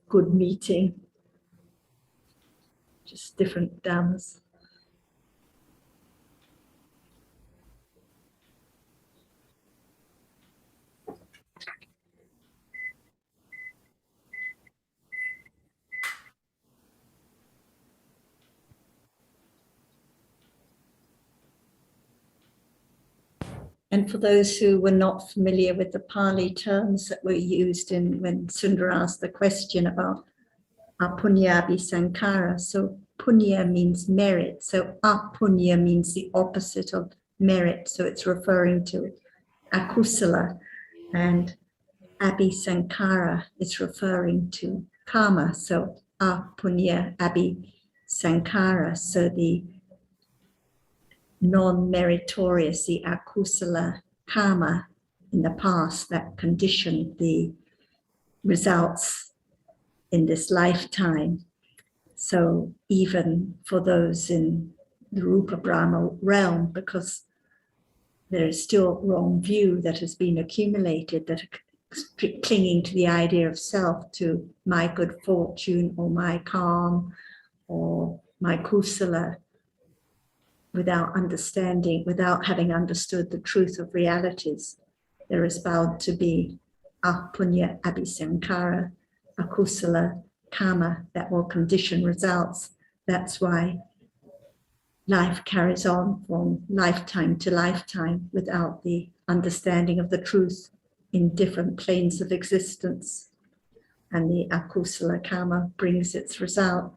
good meeting. Just different dhammas. And for those who were not familiar with the Pali terms that were used in when Sundar asked the question about apunyabhi sankara, so punya means merit, so apunya means the opposite of merit, so it's referring to akusala, and abhi sankara is referring to karma, so apunya abhi sankara, so the non-meritorious, the akusala karma in the past that conditioned the results in this lifetime. So even for those in the Rupa Brahma realm, because there is still wrong view that has been accumulated, that are clinging to the idea of self, to my good fortune or my calm or my kusala, without understanding, without having understood the truth of realities, there is bound to be apunya abhisankara, akusala karma that will condition results. That's why life carries on from lifetime to lifetime without the understanding of the truth in different planes of existence. And the akusala karma brings its result.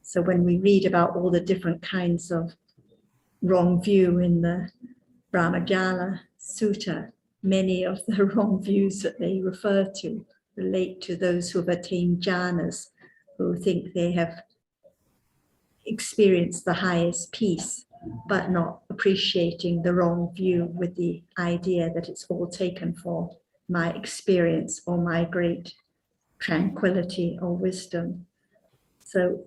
So when we read about all the different kinds of wrong view in the Brahmajala Sutta, many of the wrong views that they refer to relate to those who have attained jhanas, who think they have experienced the highest peace, but not appreciating the wrong view with the idea that it's all taken for my experience or my great tranquility or wisdom. So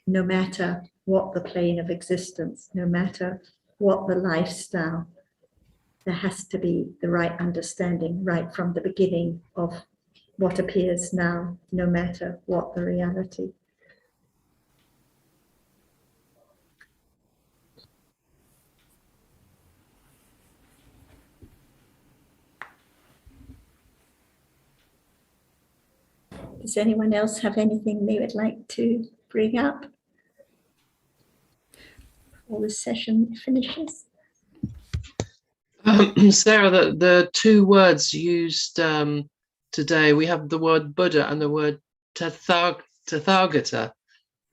no matter what the plane of existence, no matter what the lifestyle, there has to be the right understanding right from the beginning of what appears now, no matter what the reality. Does anyone else have anything they would like to bring up before the session finishes? Sarah, the two words used today, we have the word Buddha and the word Tathagata.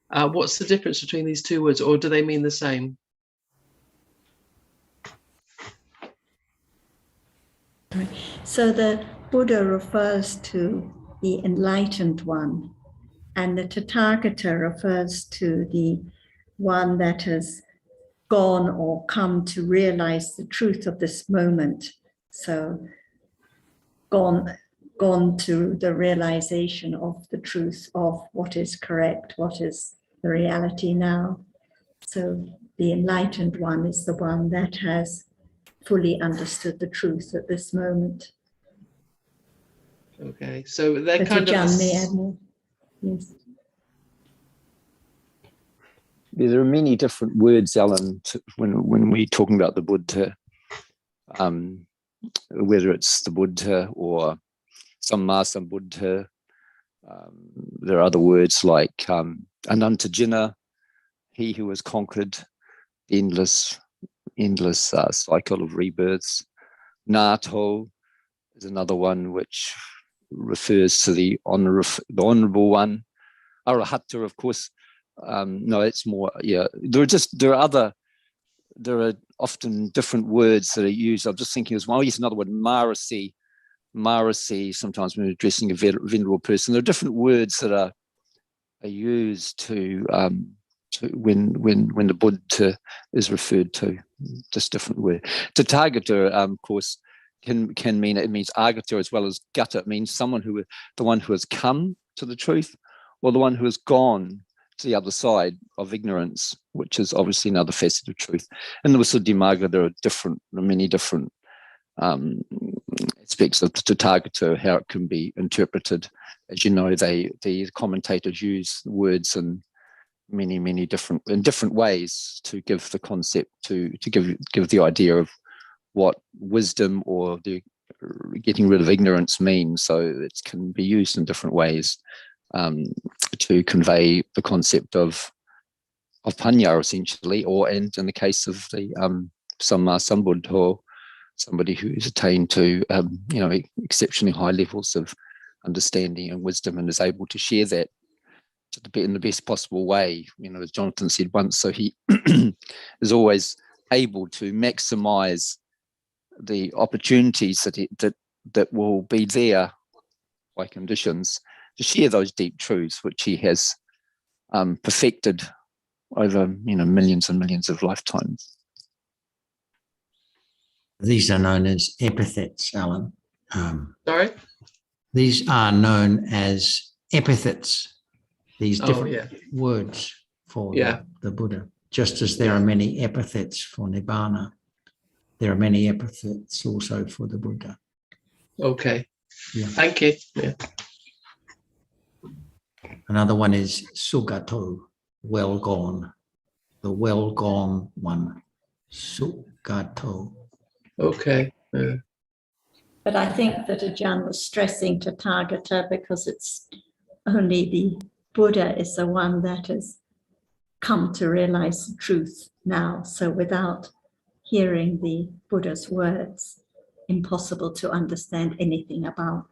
What's the difference between these two words, or do they mean the same? So the Buddha refers to the enlightened one, and the Tathagata refers to the one that has gone or come to realize the truth of this moment. So gone to the realization of the truth of what is correct, what is the reality now. So the enlightened one is the one that has fully understood the truth at this moment. Okay, so they're But kind of... Yes. There are many different words, Alan, when we're talking about the Buddha, whether it's the Buddha or Samma Sambuddha. There are other words like Anantajina, he who has conquered the endless cycle of rebirths. Nato is another one which refers to the honorable one. Arahata, of course. No, it's more, yeah. There are often different words that are used. I'm just thinking as well, yes, another word, Marasi, sometimes when addressing a venerable person. There are different words that are used to when the Buddha is referred to, just different words. Tathagata, of course, can mean, it means agata as well as gata. It means someone the one who has come to the truth, or the one who has gone to the other side of ignorance, which is obviously another facet of truth. In the Visuddhimagga, there are many different aspects of the Tathagata, how it can be interpreted. As you know, the commentators use words in many different ways to give the concept, to give the idea of what wisdom or the getting rid of ignorance means. So it can be used in different ways to convey the concept of panya, essentially, and in the case of the Samma Sambuddha, or somebody who's attained to exceptionally high levels of understanding and wisdom and is able to share that in the best possible way. As Jonathan said once, so he is always able to maximize the opportunities that will be there by conditions to share those deep truths which he has perfected over millions and millions of lifetimes. These are known as epithets, Alan. Sorry? These are known as epithets, these Oh, different yeah. words for Yeah. the Buddha. Just as there are many epithets for Nibbana, there are many epithets also for the Buddha. Okay. Yeah. Thank you. Yeah. Another one is Sugato, well gone. The well gone one. Sugato. Okay. Yeah. But I think that Ajahn was stressing Tathagata because it's only the Buddha is the one that has come to realize the truth now. So without hearing the Buddha's words, impossible to understand anything about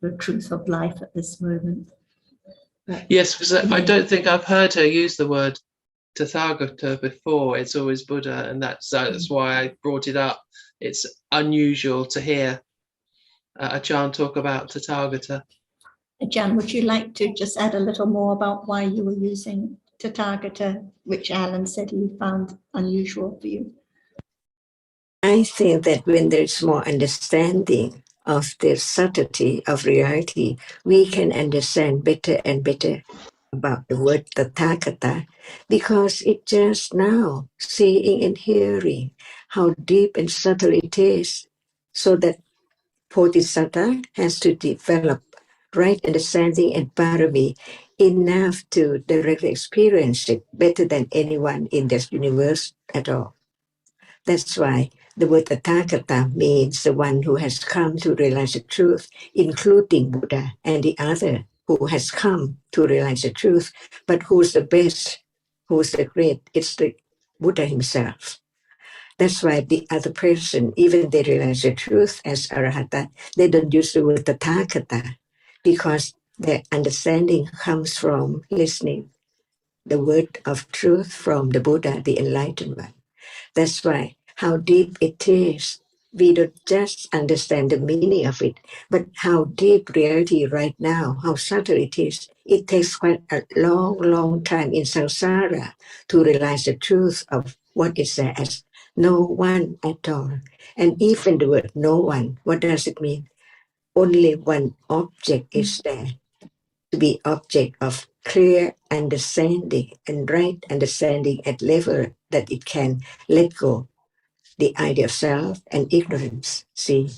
the truth of life at this moment. But Yes, because I don't think I've heard her use the word Tathagata before. It's always Buddha, and that's why I brought it up. It's unusual to hear Ajahn talk about Tathagata. Ajahn, would you like to just add a little more about why you were using Tathagata, which Alan said he found unusual for you? I think that when there's more understanding of the subtlety of reality, we can understand better and better about the word Tathagata, because it just now seeing and hearing how deep and subtle it is, so that Bodhisattva has to develop right understanding and parami enough to directly experience it better than anyone in this universe at all. That's why the word Tathagata means the one who has come to realize the truth, including Buddha and the other who has come to realize the truth, but who's the best, who's the great? It's the Buddha himself. That's why the other person, even they realize the truth as Arahata, they don't use the word Tathagata, because their understanding comes from listening the word of truth from the Buddha, the Enlightened One. That's why how deep it is. We don't just understand the meaning of it, but how deep reality right now, how subtle it is. It takes quite a long time in samsara to realize the truth of what is there as no one at all. And even the word no one, what does it mean? Only one object is there, to be object of clear understanding and right understanding at level that it can let go the idea of self and ignorance, see.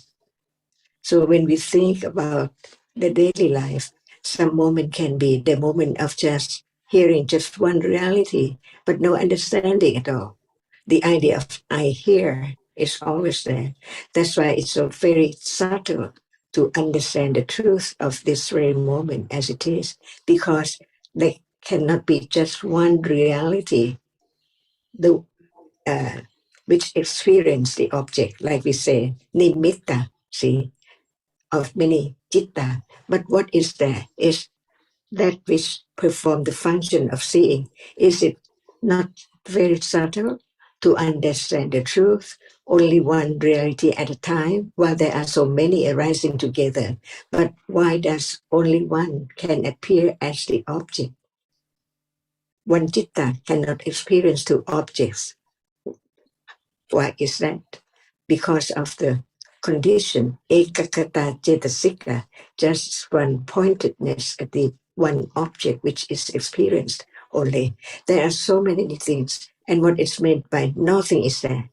So when we think about the daily life, some moment can be the moment of just hearing just one reality, but no understanding at all. The idea of I hear is always there. That's why it's so very subtle to understand the truth of this very moment as it is, because there cannot be just one reality. Which experience the object, like we say, nimitta, see, of many citta. But what is there is that which perform the function of seeing. Is it not very subtle to understand the truth? Only one reality at a time, while there are so many arising together. But why does only one can appear as the object? One citta cannot experience two objects. Why is that? Because of the condition, ekakata cetasika, just one pointedness at the one object which is experienced only. There are so many things, and what is meant by nothing is there.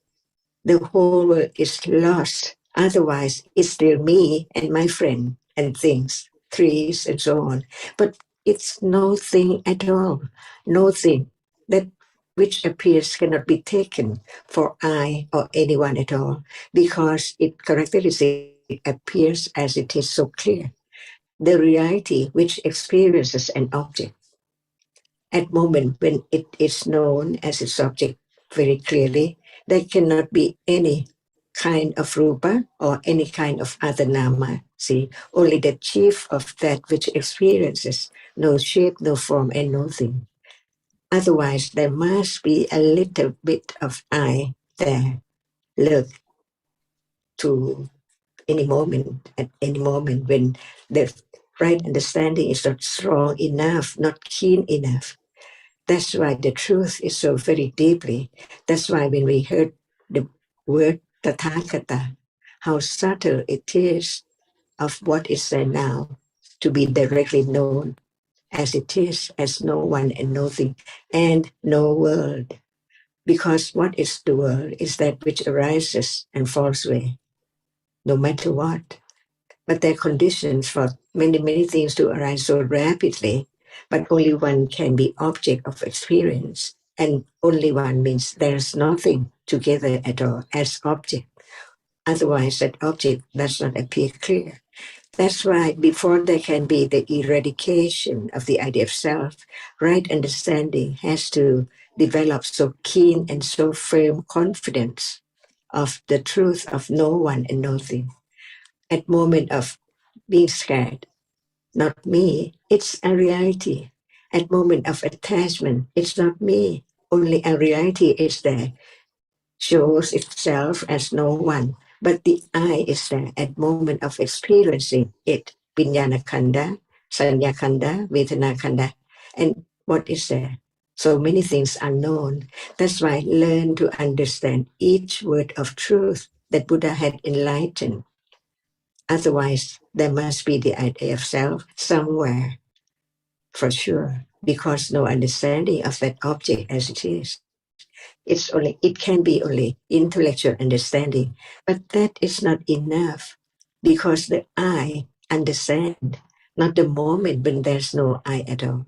The whole world is lost. Otherwise, it's still me and my friend and things, trees and so on. But it's no thing at all. No thing. That which appears cannot be taken for I or anyone at all, because its characteristic appears as it is so clear. The reality which experiences an object at moment when it is known as its object very clearly, there cannot be any kind of rupa or any kind of other nama. See, only the chief of that which experiences no shape, no form, and no thing. Otherwise, there must be a little bit of I there, lurk to any moment, at any moment when the right understanding is not strong enough, not keen enough. That's why the truth is so very deeply. That's why when we heard the word Tathagata, how subtle it is of what is there now to be directly known as it is, as no one and nothing, and no world. Because what is the world is that which arises and falls away, no matter what. But there are conditions for many things to arise so rapidly, but only one can be object of experience. And only one means there's nothing together at all as object. Otherwise, that object does not appear clear. That's why before there can be the eradication of the idea of self, right understanding has to develop so keen and so firm confidence of the truth of no one and nothing. At moment of being scared, not me, it's a reality. At moment of attachment, it's not me, only a reality is there, shows itself as no one, but the I is there at moment of experiencing it, Vijnana Khanda, Sanya Khanda, Vedana Khanda, and what is there? So many things are known. That's why learn to understand each word of truth that Buddha had enlightened. Otherwise, there must be the idea of self somewhere, for sure, because no understanding of that object as it is. It can be only intellectual understanding, but that is not enough, because the I understand, not the moment when there's no I at all.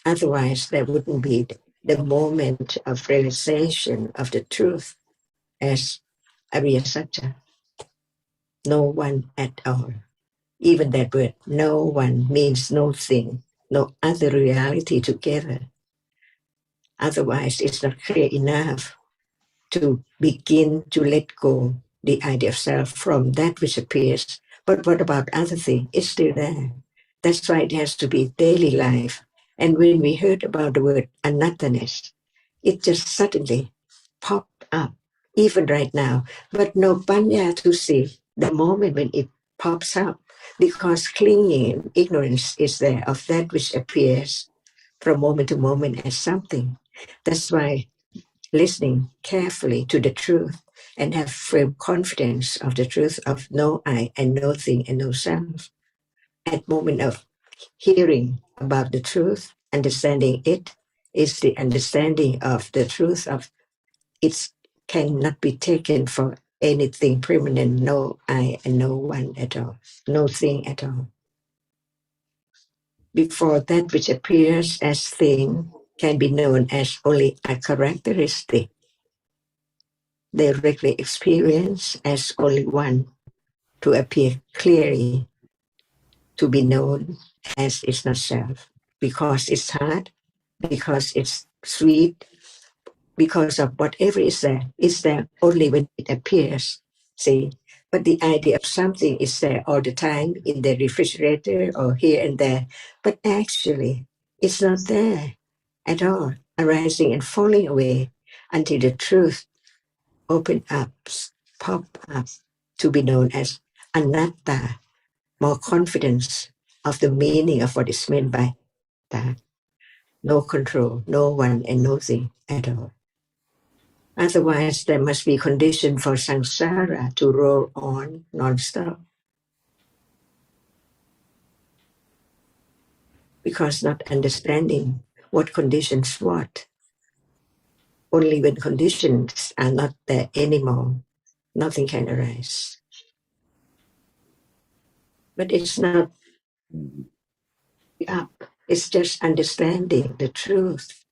Otherwise, there wouldn't be the moment of realization of the truth as Arya Satya. No one at all. Even that word, no one, means no thing, no other reality together. Otherwise, it's not clear enough to begin to let go the idea of self from that which appears. But what about other things? It's still there. That's why it has to be daily life. And when we heard about the word anattanes, it just suddenly popped up, even right now. But no panya to see the moment when it pops up, because clinging ignorance is there of that which appears from moment to moment as something. That's why listening carefully to the truth and have firm confidence of the truth of no I and no thing and no self. At moment of hearing about the truth, understanding it is the understanding of the truth of it cannot be taken for anything permanent, no I and no one at all, no thing at all. Before that which appears as thing can be known as only a characteristic, directly experienced as only one, to appear clearly, to be known as it's not self, because it's hard, because it's sweet, because of whatever is there only when it appears, see. But the idea of something is there all the time in the refrigerator or here and there, but actually it's not there at all, arising and falling away until the truth open up, pop up, to be known as anatta, more confidence of the meaning of what is meant by that. No control, no one and nothing at all. Otherwise, there must be condition for samsara to roll on non-stop. Because not understanding what conditions what. Only when conditions are not there anymore, nothing can arise. But it's not up. It's just understanding the truth,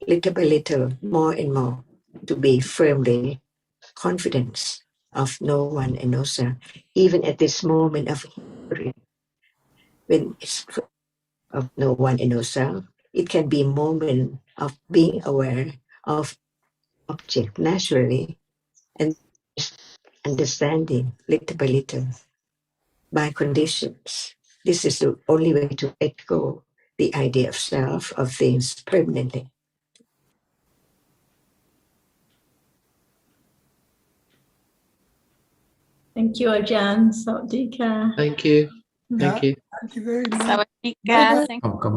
little by little, more and more, to be firmly confident of no one and no self. Even at this moment of hearing, when it's of no one and no self, it can be a moment of being aware of object naturally and understanding little by little by conditions. This is the only way to let go the idea of self, of things permanently. Thank you, Ajahn. Sawadee ka. Thank you. Thank you. Thank you very much. Sawadee Bye-bye. ka. Thank Oh, come on.